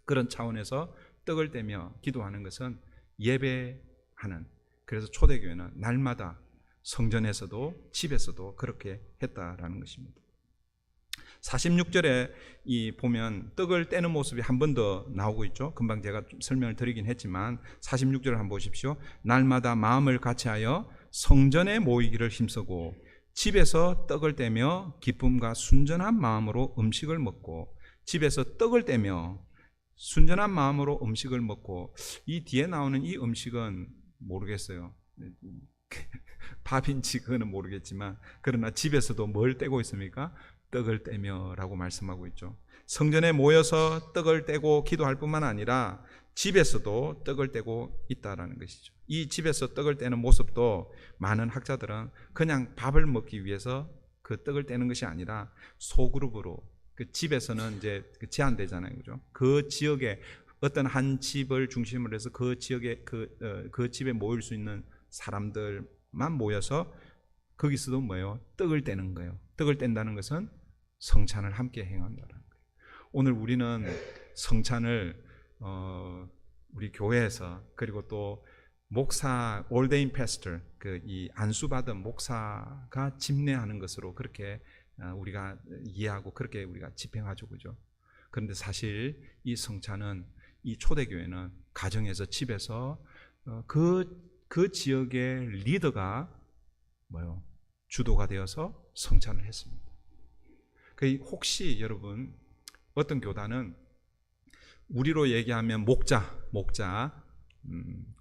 A: 그런 차원에서 떡을 떼며 기도하는 것은 예배하는, 그래서 초대교회는 날마다 성전에서도 집에서도 그렇게 했다라는 것입니다. 46절에 보면 떡을 떼는 모습이 한 번 더 나오고 있죠. 금방 제가 좀 설명을 드리긴 했지만 46절을 한번 보십시오. 날마다 마음을 같이하여 성전에 모이기를 힘쓰고 집에서 떡을 떼며 기쁨과 순전한 마음으로 음식을 먹고, 집에서 떡을 떼며 순전한 마음으로 음식을 먹고, 이 뒤에 나오는 이 음식은 모르겠어요. 밥인지 그거는 모르겠지만, 그러나 집에서도 뭘 떼고 있습니까? 떡을 떼며 라고 말씀하고 있죠. 성전에 모여서 떡을 떼고 기도할 뿐만 아니라 집에서도 떡을 떼고 있다라는 것이죠. 이 집에서 떡을 떼는 모습도 많은 학자들은 그냥 밥을 먹기 위해서 그 떡을 떼는 것이 아니라 소그룹으로, 그 집에서는 이제 제한되잖아요, 그죠? 그 지역에 어떤 한 집을 중심으로 해서 그 지역에 그 집에 모일 수 있는 사람들만 모여서 거기서도 떡을 떼는 거예요. 떡을 뗀다는 것은 성찬을 함께 행한다는 거예요. 오늘 우리는 성찬을 우리 교회에서, 그리고 또 목사, ordained pastor, 이 안수받은 목사가 집례하는 것으로 그렇게 우리가 이해하고 그렇게 우리가 집행하죠, 그죠? 그런데 사실 이 성찬은, 이 초대교회는 가정에서, 집에서 그 지역의 리더가 주도가 되어서 성찬을 했습니다. 혹시 여러분, 어떤 교단은 우리로 얘기하면 목자,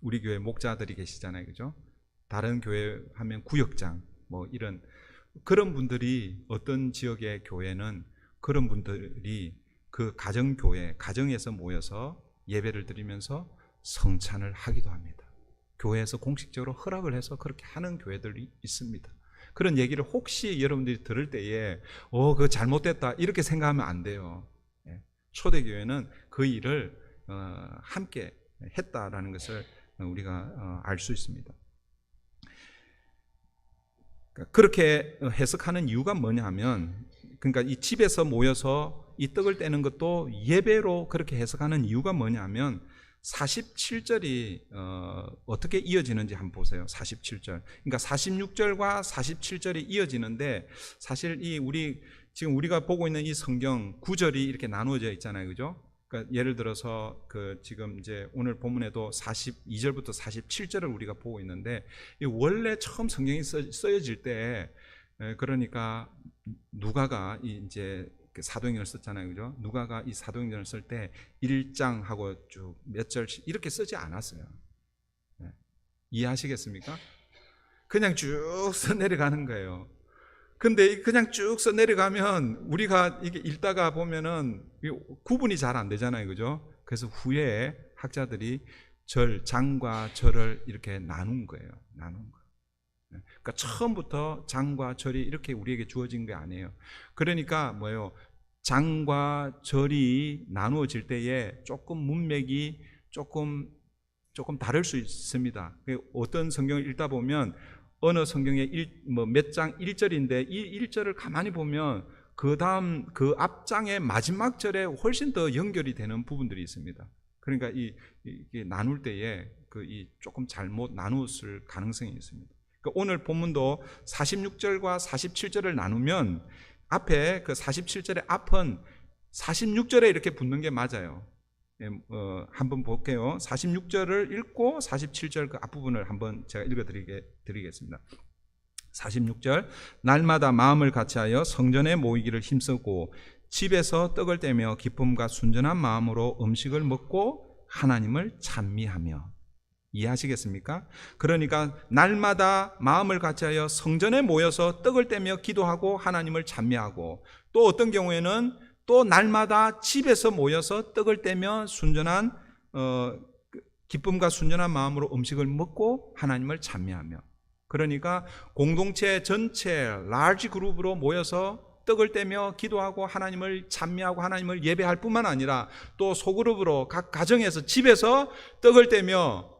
A: 우리 교회 목자들이 계시잖아요, 그죠? 다른 교회 하면 구역장 뭐 이런 그런 분들이 어떤 지역의 교회는 그런 분들이 그 가정교회, 가정에서 모여서 예배를 드리면서 성찬을 하기도 합니다. 교회에서 공식적으로 허락을 해서 그렇게 하는 교회들이 있습니다. 그런 얘기를 혹시 여러분들이 들을 때에 그거 잘못됐다 이렇게 생각하면 안 돼요. 초대교회는 그 일을 함께 했다라는 것을 우리가 알 수 있습니다. 그렇게 해석하는 이유가 뭐냐 하면, 그러니까 이 집에서 모여서 이 떡을 떼는 것도 예배로 그렇게 해석하는 이유가 뭐냐 하면 47절이 어떻게 이어지는지 한번 보세요. 47절. 그러니까 46절과 47절이 이어지는데, 사실 지금 우리가 보고 있는 이 성경 구절이 이렇게 나누어져 있잖아요, 그죠? 그러니까 예를 들어서 지금 이제 오늘 본문에도 42절부터 47절을 우리가 보고 있는데, 원래 처음 성경이 쓰여질 때, 그러니까 누가가 이제 사도행전을 썼잖아요, 그죠? 누가가 이 사도행전을 쓸 때 1장하고 쭉 몇 절씩 이렇게 쓰지 않았어요. 이해하시겠습니까? 그냥 쭉 써 내려가는 거예요. 근데 그냥 쭉 써 내려가면 우리가 이게 읽다가 보면은 구분이 잘 안 되잖아요, 그죠? 그래서 후에 학자들이 장과 절을 이렇게 나눈 거예요. 그러니까 처음부터 장과 절이 이렇게 우리에게 주어진 게 아니에요. 그러니까 뭐예요? 장과 절이 나누어질 때에 조금 문맥이 조금 다를 수 있습니다. 어떤 성경을 읽다 보면 어느 성경에 몇 장 1절인데 이 1절을 가만히 보면 그 다음 그 앞장의 마지막 절에 훨씬 더 연결이 되는 부분들이 있습니다. 그러니까 이게 나눌 때에 조금 잘못 나누었을 가능성이 있습니다. 그러니까 오늘 본문도 46절과 47절을 나누면 앞에 그 47절의 앞은 46절에 이렇게 붙는 게 맞아요. 한번 볼게요. 46절을 읽고 47절 그 앞부분을 한번 제가 읽어드리겠습니다. 46절, 날마다 마음을 같이하여 성전에 모이기를 힘쓰고 집에서 떡을 떼며 기쁨과 순전한 마음으로 음식을 먹고 하나님을 찬미하며. 이해하시겠습니까? 그러니까 날마다 마음을 같이하여 성전에 모여서 떡을 떼며 기도하고 하나님을 찬미하고, 또 어떤 경우에는 또 날마다 집에서 모여서 떡을 떼며 기쁨과 순전한 마음으로 음식을 먹고 하나님을 찬미하며. 그러니까 공동체 전체 라지 그룹으로 모여서 떡을 떼며 기도하고 하나님을 찬미하고 하나님을 예배할 뿐만 아니라 또 소그룹으로 각 가정에서 집에서 떡을 떼며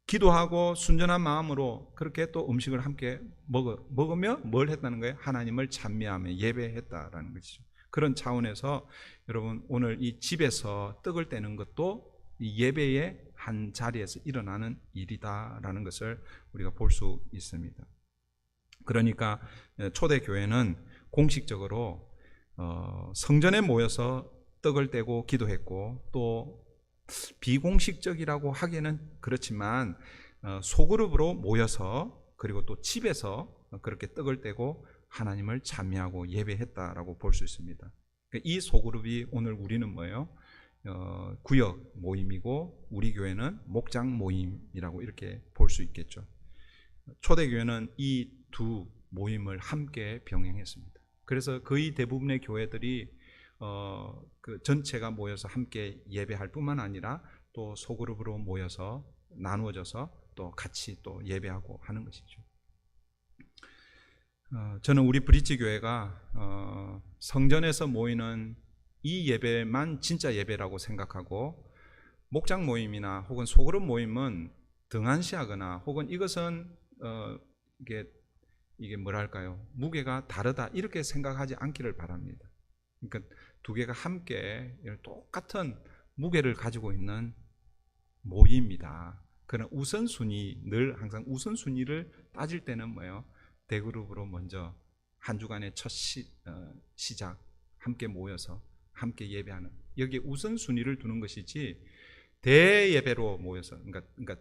A: 기도하고 순전한 마음으로 그렇게 또 음식을 함께 먹으며 뭘 했다는 거예요? 하나님을 찬미하며 예배했다라는 것이죠. 그런 차원에서 여러분 오늘 이 집에서 떡을 떼는 것도 이 예배의 한 자리에서 일어나는 일이다라는 것을 우리가 볼 수 있습니다. 그러니까 초대교회는 공식적으로 성전에 모여서 떡을 떼고 기도했고, 또 비공식적이라고 하기는 그렇지만 소그룹으로 모여서 그리고 또 집에서 그렇게 떡을 떼고 하나님을 찬미하고 예배했다라고 볼 수 있습니다. 이 소그룹이 오늘 우리는 뭐예요? 구역 모임이고 우리 교회는 목장 모임이라고 이렇게 볼 수 있겠죠. 초대교회는 이 두 모임을 함께 병행했습니다. 그래서 거의 대부분의 교회들이 그 전체가 모여서 함께 예배할 뿐만 아니라 또 소그룹으로 모여서 나누어져서 또 같이 또 예배하고 하는 것이죠. 저는 우리 브릿지 교회가 성전에서 모이는 이 예배만 진짜 예배라고 생각하고, 목장 모임이나 혹은 소그룹 모임은 등한시하거나 혹은 이것은 이게 뭐랄까요, 무게가 다르다 이렇게 생각하지 않기를 바랍니다. 그러니까 두 개가 함께 똑같은 무게를 가지고 있는 모임이다. 그러나 우선순위, 늘 항상 우선순위를 따질 때는 뭐예요? 대그룹으로 먼저 한 주간의 첫 시작 함께 모여서 함께 예배하는, 여기에 우선순위를 두는 것이지 대예배로 모여서 그러니까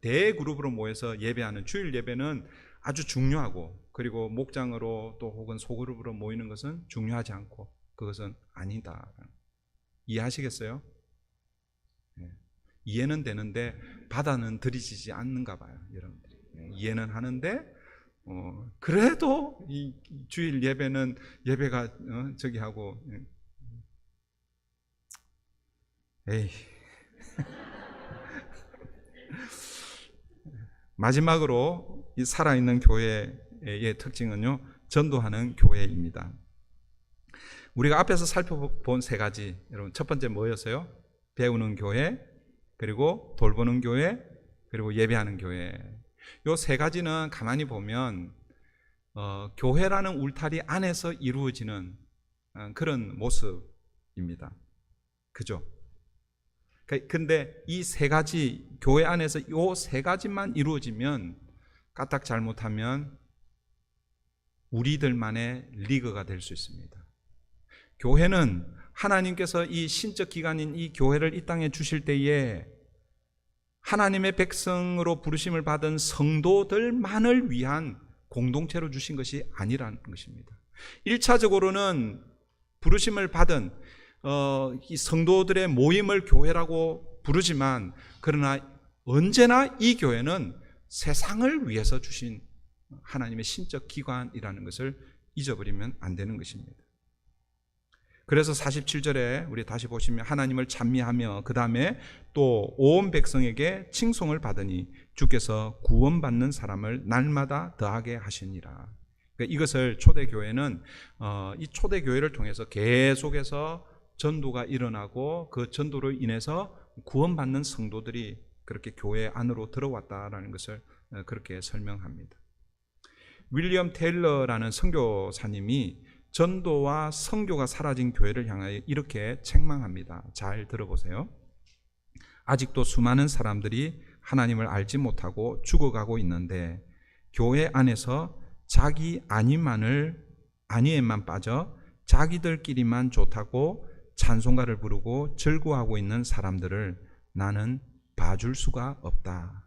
A: 대그룹으로 모여서 예배하는 주일 예배는 아주 중요하고, 그리고 목장으로 또 혹은 소그룹으로 모이는 것은 중요하지 않고 그것은 아니다. 이해하시겠어요? 네. 이해는 되는데 받아는 들이지지 않는가 봐요, 여러분들이. 이해는 하는데 그래도 이 주일 예배는 예배가 저기 하고 에이. 마지막으로 이 살아있는 교회의 특징은요, 전도하는 교회입니다. 우리가 앞에서 살펴본 세 가지, 여러분 첫 번째 뭐였어요? 배우는 교회, 그리고 돌보는 교회, 그리고 예배하는 교회. 요 세 가지는 가만히 보면 교회라는 울타리 안에서 이루어지는 그런 모습입니다. 그죠? 근데 이 세 가지, 교회 안에서 요 세 가지만 이루어지면 까딱 잘못하면 우리들만의 리그가 될 수 있습니다. 교회는 하나님께서 이 신적 기관인 이 교회를 이 땅에 주실 때에 하나님의 백성으로 부르심을 받은 성도들만을 위한 공동체로 주신 것이 아니라는 것입니다. 1차적으로는 부르심을 받은 이 성도들의 모임을 교회라고 부르지만, 그러나 언제나 이 교회는 세상을 위해서 주신 하나님의 신적 기관이라는 것을 잊어버리면 안 되는 것입니다. 그래서 47절에 우리 다시 보시면 하나님을 찬미하며 그 다음에 또 온 백성에게 칭송을 받으니 주께서 구원받는 사람을 날마다 더하게 하시니라. 그러니까 이것을 초대교회는 이 초대교회를 통해서 계속해서 전도가 일어나고 그 전도로 인해서 구원받는 성도들이 그렇게 교회 안으로 들어왔다라는 것을 그렇게 설명합니다. 윌리엄 테일러라는 선교사님이 전도와 선교가 사라진 교회를 향하여 이렇게 책망합니다. 잘 들어보세요. 아직도 수많은 사람들이 하나님을 알지 못하고 죽어가고 있는데 교회 안에서 자기 아니에만 빠져 자기들끼리만 좋다고 찬송가를 부르고 즐거워하고 있는 사람들을 나는 봐줄 수가 없다.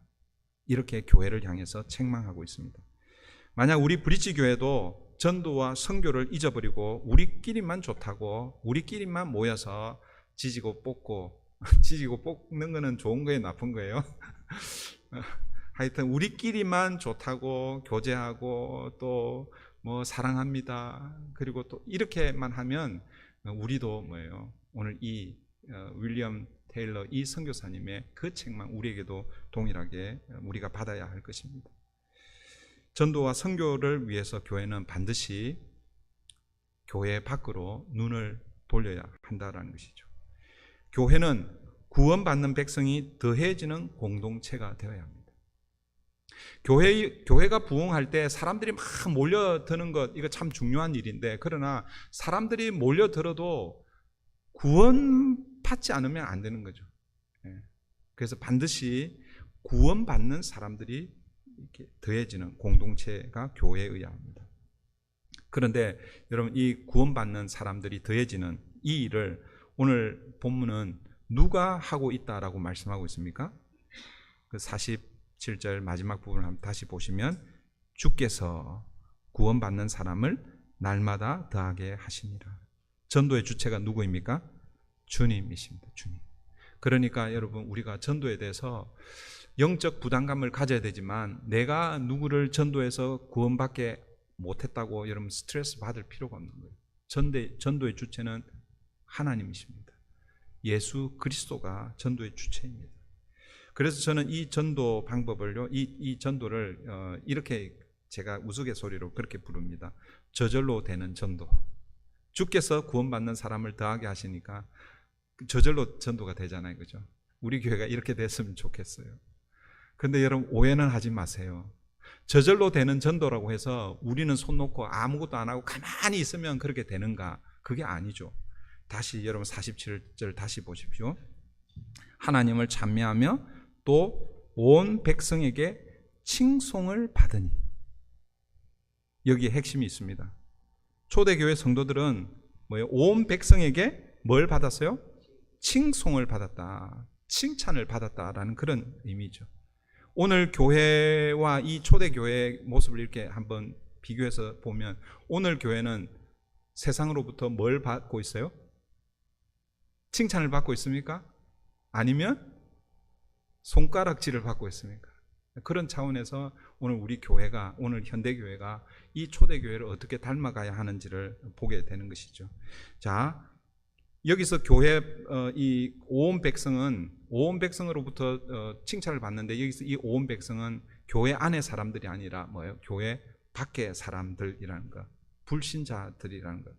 A: 이렇게 교회를 향해서 책망하고 있습니다. 만약 우리 브릿지 교회도 전도와 선교를 잊어버리고 우리끼리만 좋다고 우리끼리만 모여서 지지고 뽑고 지지고 뽑는 거는 좋은 거예요, 나쁜 거예요? 하여튼 우리끼리만 좋다고 교제하고 또 뭐 사랑합니다. 그리고 또 이렇게만 하면 우리도 뭐예요? 오늘 이 윌리엄 테일러 이 선교사님의 그 책만 우리에게도 동일하게 우리가 받아야 할 것입니다. 전도와 선교를 위해서 교회는 반드시 교회 밖으로 눈을 돌려야 한다는 것이죠. 교회는 구원받는 백성이 더해지는 공동체가 되어야 합니다. 교회가 부흥할 때 사람들이 막 몰려드는 것, 이거 참 중요한 일인데, 그러나 사람들이 몰려들어도 구원받지 않으면 안 되는 거죠. 그래서 반드시 구원받는 사람들이 이렇게 더해지는 공동체가 교회에 의해야 합니다. 그런데 여러분, 이 구원받는 사람들이 더해지는 이 일을 오늘 본문은 누가 하고 있다라고 말씀하고 있습니까? 그 47절 마지막 부분을 한번 다시 보시면 주께서 구원받는 사람을 날마다 더하게 하시니라. 전도의 주체가 누구입니까? 주님이십니다. 주님. 그러니까 여러분, 우리가 전도에 대해서 영적 부담감을 가져야 되지만 내가 누구를 전도해서 구원받게 못했다고 여러분 스트레스 받을 필요가 없는 거예요. 전도의 주체는 하나님이십니다. 예수 그리스도가 전도의 주체입니다. 그래서 저는 이 전도 방법을요, 이 전도를 이렇게 제가 우스갯소리로 그렇게 부릅니다. 저절로 되는 전도. 주께서 구원받는 사람을 더하게 하시니까 저절로 전도가 되잖아요, 그죠? 우리 교회가 이렇게 됐으면 좋겠어요. 근데 여러분, 오해는 하지 마세요. 저절로 되는 전도라고 해서 우리는 손 놓고 아무것도 안 하고 가만히 있으면 그렇게 되는가? 그게 아니죠. 다시 여러분 47절 다시 보십시오. 하나님을 찬미하며 또 온 백성에게 칭송을 받으니. 여기에 핵심이 있습니다. 초대교회 성도들은 뭐예요? 온 백성에게 뭘 받았어요? 칭송을 받았다. 칭찬을 받았다라는 그런 의미죠. 오늘 교회와 이 초대교회의 모습을 이렇게 한번 비교해서 보면 오늘 교회는 세상으로부터 뭘 받고 있어요? 칭찬을 받고 있습니까? 아니면 손가락질을 받고 있습니까? 그런 차원에서 오늘 우리 교회가, 오늘 현대교회가 이 초대교회를 어떻게 닮아가야 하는지를 보게 되는 것이죠. 자, 여기서 교회 이 오온 백성으로부터 칭찬을 받는데, 여기서 이 오온 백성은 교회 안의 사람들이 아니라 뭐예요? 교회 밖의 사람들이라는 것, 불신자들이라는 것.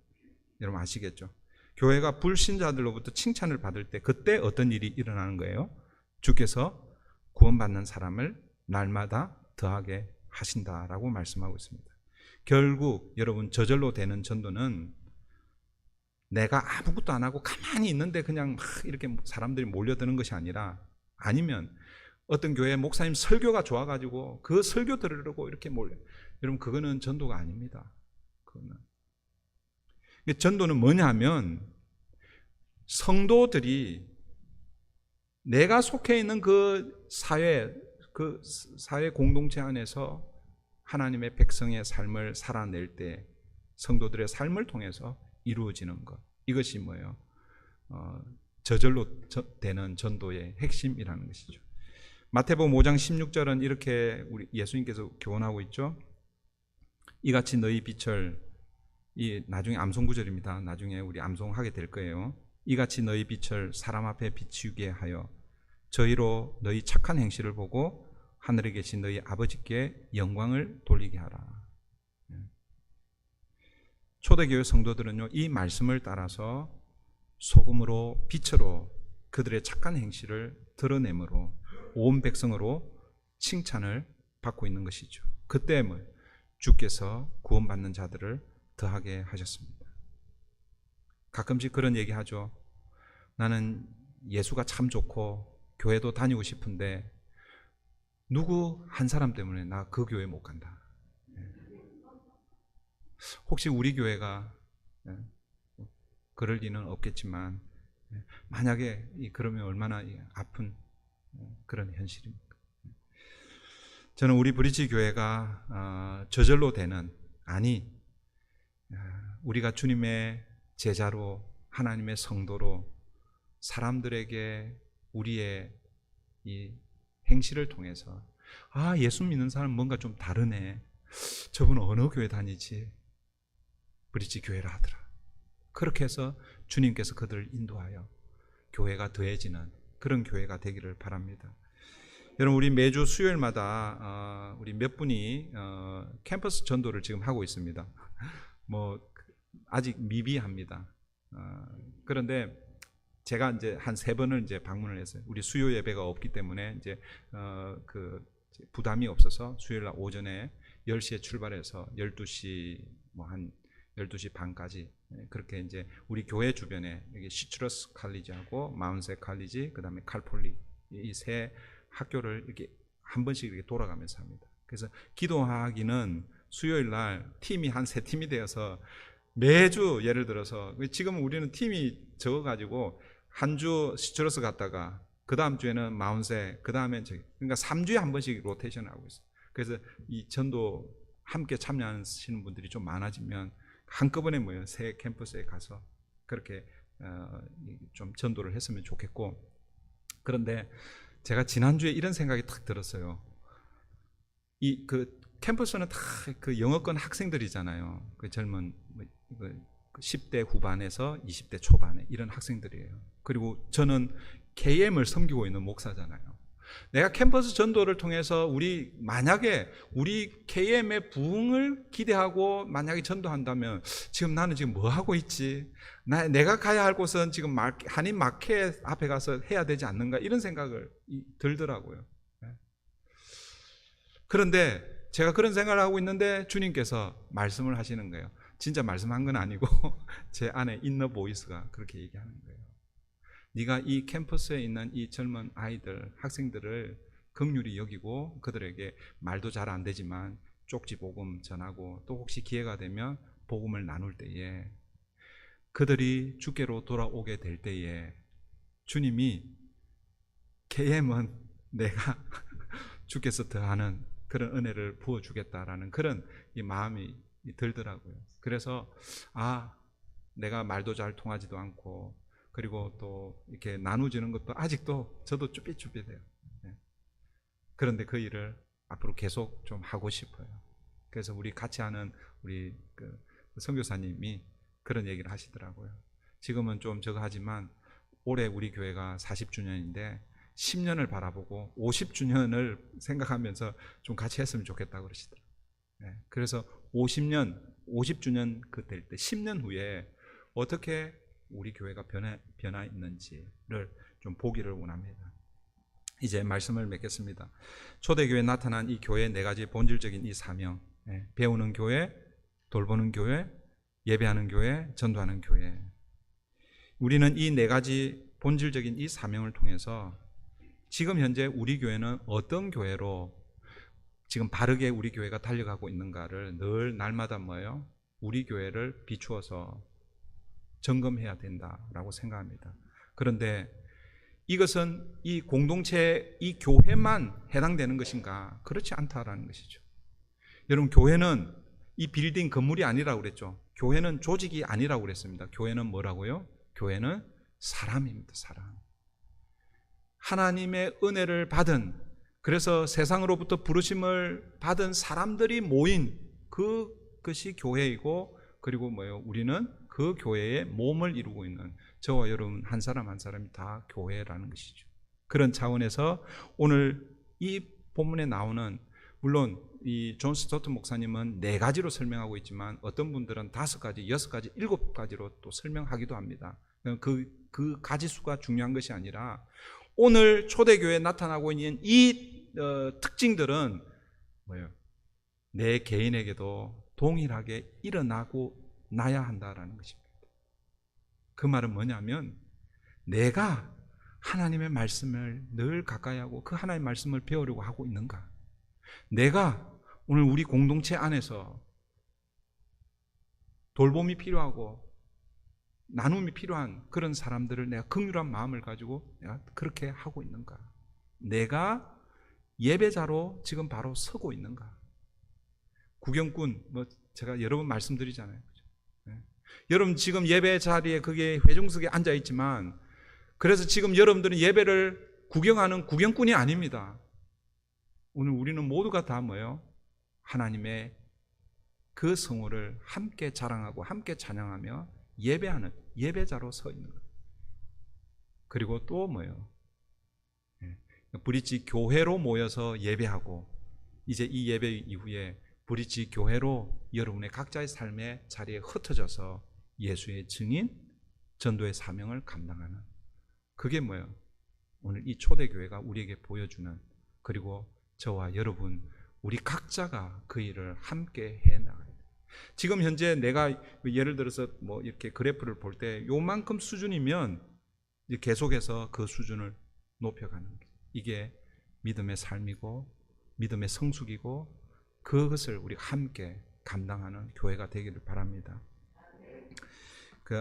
A: 여러분 아시겠죠? 교회가 불신자들로부터 칭찬을 받을 때 그때 어떤 일이 일어나는 거예요? 주께서 구원받는 사람을 날마다 더하게 하신다라고 말씀하고 있습니다. 결국 여러분, 저절로 되는 전도는 내가 아무것도 안 하고 가만히 있는데 그냥 막 이렇게 사람들이 몰려드는 것이 아니라, 아니면 어떤 교회 목사님 설교가 좋아가지고 그 설교 들으려고 이렇게 몰려. 여러분, 그거는 전도가 아닙니다. 그거는. 전도는 뭐냐면, 성도들이 내가 속해 있는 그 사회 공동체 안에서 하나님의 백성의 삶을 살아낼 때 성도들의 삶을 통해서 이루어지는 것, 이것이 뭐예요? 저절로 되는 전도의 핵심이라는 것이죠. 마태복음 5장 16절은 이렇게 우리 예수님께서 교훈하고 있죠. 이같이 너희 빛을, 이 나중에 암송 구절입니다. 나중에 우리 암송하게 될 거예요. 이같이 너희 빛을 사람 앞에 비추게 하여 저희로 너희 착한 행실을 보고 하늘에 계신 너희 아버지께 영광을 돌리게 하라. 초대교회 성도들은요, 이 말씀을 따라서 소금으로 빛으로 그들의 착한 행실을 드러내므로 온 백성으로 칭찬을 받고 있는 것이죠. 그때 주께서 구원받는 자들을 더하게 하셨습니다. 가끔씩 그런 얘기 하죠. 나는 예수가 참 좋고 교회도 다니고 싶은데 누구 한 사람 때문에 나 그 교회 못 간다. 혹시 우리 교회가 그럴 리는 없겠지만, 만약에 그러면 얼마나 아픈 그런 현실입니까? 저는 우리 브릿지 교회가 저절로 되는, 우리가 주님의 제자로, 하나님의 성도로 사람들에게 우리의 이 행실을 통해서, 예수 믿는 사람 뭔가 좀 다르네, 저분은 어느 교회 다니지, 브릿지 교회라 하더라. 그렇게 해서 주님께서 그들을 인도하여 교회가 더해지는 그런 교회가 되기를 바랍니다. 여러분, 우리 매주 수요일마다 우리 몇 분이 캠퍼스 전도를 지금 하고 있습니다. 아직 미비합니다. 그런데 제가 이제 한 3번을 이제 방문을 했어요. 우리 수요 예배가 없기 때문에 이제 부담이 없어서 수요일 날 오전에 10시에 출발해서 12시 한 12시 반까지, 그렇게 이제 우리 교회 주변에 여기 시트러스 칼리지하고 마운셋 칼리지, 그다음에 칼폴리, 이 세 학교를 이렇게 한 번씩 이렇게 돌아가면서 합니다. 그래서 기도하기는 수요일 날 팀이 한 3팀이 되어서 매주, 예를 들어서 지금 우리는 팀이 적어가지고 한 주 시트러스 갔다가 그 다음 주에는 마운셋, 그 다음에 그러니까 3주에 한 번씩 로테이션을 하고 있어요. 그래서 이 전도 함께 참여하시는 분들이 좀 많아지면 한꺼번에 새 캠퍼스에 가서 그렇게 좀 전도를 했으면 좋겠고, 그런데 제가 지난주에 이런 생각이 딱 들었어요. 캠퍼스는 다 그 영어권 학생들이잖아요. 그 젊은 10대 후반에서 20대 초반에 이런 학생들이에요. 그리고 저는 KM을 섬기고 있는 목사잖아요. 내가 캠퍼스 전도를 통해서 만약에 우리 KM의 부흥을 기대하고 만약에 전도한다면 나는 지금 뭐 하고 있지? 내가 가야 할 곳은 지금 한인 마켓 앞에 가서 해야 되지 않는가? 이런 생각을 들더라고요. 그런데 제가 그런 생각을 하고 있는데 주님께서 말씀을 하시는 거예요. 진짜 말씀한 건 아니고 제 안에 인너 보이스가 그렇게 얘기하는 거예요. 네가 이 캠퍼스에 있는 이 젊은 아이들, 학생들을 긍휼히 여기고 그들에게 말도 잘 안 되지만 쪽지 복음 전하고, 또 혹시 기회가 되면 복음을 나눌 때에 그들이 주께로 돌아오게 될 때에 주님이 KM은 내가 주께서 더하는 그런 은혜를 부어주겠다라는 그런 이 마음이 들더라고요. 그래서 내가 말도 잘 통하지도 않고, 그리고 또 이렇게 나누지는 것도 아직도 저도 쭈삣쭈삣해요. 그런데 그 일을 앞으로 계속 좀 하고 싶어요. 그래서 우리 같이 하는 우리 그 선교사님이 그런 얘기를 하시더라고요. 지금은 좀 저거 하지만 올해 우리 교회가 40주년인데 10년을 바라보고 50주년을 생각하면서 좀 같이 했으면 좋겠다고 그러시더라고요. 네, 그래서 50주년 그 될 때 10년 후에 어떻게 우리 교회가 변화 있는지를 좀 보기를 원합니다. 이제 말씀을 맺겠습니다. 초대교회에 나타난 이 교회의 네 가지 본질적인 이 사명, 배우는 교회, 돌보는 교회, 예배하는 교회, 전도하는 교회. 우리는 이 네 가지 본질적인 이 사명을 통해서 지금 현재 우리 교회는 어떤 교회로 지금 바르게 우리 교회가 달려가고 있는가를 늘 날마다 뭐예요? 우리 교회를 비추어서 점검해야 된다라고 생각합니다. 그런데 이것은 이 공동체, 이 교회만 해당되는 것인가? 그렇지 않다라는 것이죠. 여러분, 교회는 이 빌딩 건물이 아니라고 그랬죠. 교회는 조직이 아니라고 그랬습니다. 교회는 뭐라고요? 교회는 사람입니다. 사람. 하나님의 은혜를 받은, 그래서 세상으로부터 부르심을 받은 사람들이 모인 그것이 교회이고, 그리고 뭐예요? 우리는 그 교회의 몸을 이루고 있는, 저와 여러분 한 사람 한 사람이 다 교회라는 것이죠. 그런 차원에서 오늘 이 본문에 나오는, 물론 이 존 스토트 목사님은 4가지로 설명하고 있지만 어떤 분들은 5가지, 6가지, 7가지로 또 설명하기도 합니다. 그 가지수가 중요한 것이 아니라 오늘 초대교회에 나타나고 있는 이 특징들은 뭐예요? 내 개인에게도 동일하게 일어나고 나야 한다라는 것입니다. 그 말은 뭐냐면 내가 하나님의 말씀을 늘 가까이 하고 그 하나님의 말씀을 배우려고 하고 있는가? 내가 오늘 우리 공동체 안에서 돌봄이 필요하고 나눔이 필요한 그런 사람들을 내가 긍휼한 마음을 가지고 내가 그렇게 하고 있는가? 내가 예배자로 지금 바로 서고 있는가? 구경꾼, 제가 여러 번 말씀드리잖아요. 네. 여러분 지금 예배 자리에 그게 회중석에 앉아 있지만, 그래서 지금 여러분들은 예배를 구경하는 구경꾼이 아닙니다. 오늘 우리는 모두가 다 뭐예요? 하나님의 그 성호를 함께 자랑하고 함께 찬양하며 예배하는 예배자로 서 있는 거예요. 그리고 또 뭐예요? 브릿지 교회로 모여서 예배하고, 이제 이 예배 이후에 브릿지 교회로 여러분의 각자의 삶의 자리에 흩어져서 예수의 증인, 전도의 사명을 감당하는, 그게 뭐예요? 오늘 이 초대교회가 우리에게 보여주는, 그리고 저와 여러분 우리 각자가 그 일을 함께 해나가야 돼요. 지금 현재 내가 예를 들어서 뭐 이렇게 그래프를 볼 때 요만큼 수준이면 이제 계속해서 그 수준을 높여가는 거예요. 이게 믿음의 삶이고 믿음의 성숙이고 그것을 우리가 함께 감당하는 교회가 되기를 바랍니다.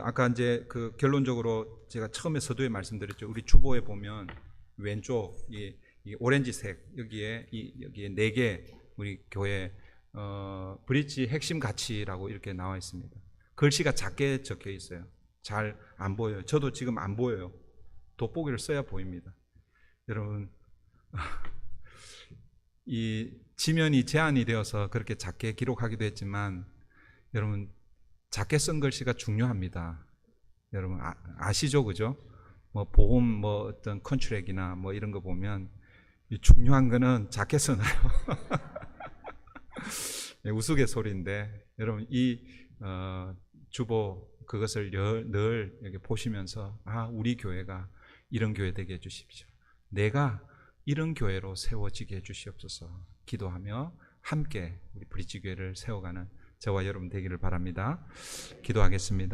A: 아까 이제 결론적으로 제가 처음에 서두에 말씀드렸죠. 우리 주보에 보면 왼쪽 이 오렌지색 여기에 4개 우리 교회 브릿지 핵심 가치라고 이렇게 나와 있습니다. 글씨가 작게 적혀 있어요. 잘 안 보여요. 저도 지금 안 보여요. 돋보기를 써야 보입니다. 여러분, 이 지면이 제한이 되어서 그렇게 작게 기록하기도 했지만, 여러분 작게 쓴 글씨가 중요합니다. 여러분 아시죠, 그죠? 보험 어떤 컨트랙이나 이런 거 보면 중요한 거는 작게 써놔요. 우스갯소리인데, 여러분 이 주보 그것을 늘 이렇게 보시면서 우리 교회가 이런 교회 되게 해주십시오. 내가 이런 교회로 세워지게 해주시옵소서 기도하며 함께 우리 브릿지 교회를 세워가는 저와 여러분 되기를 바랍니다. 기도하겠습니다.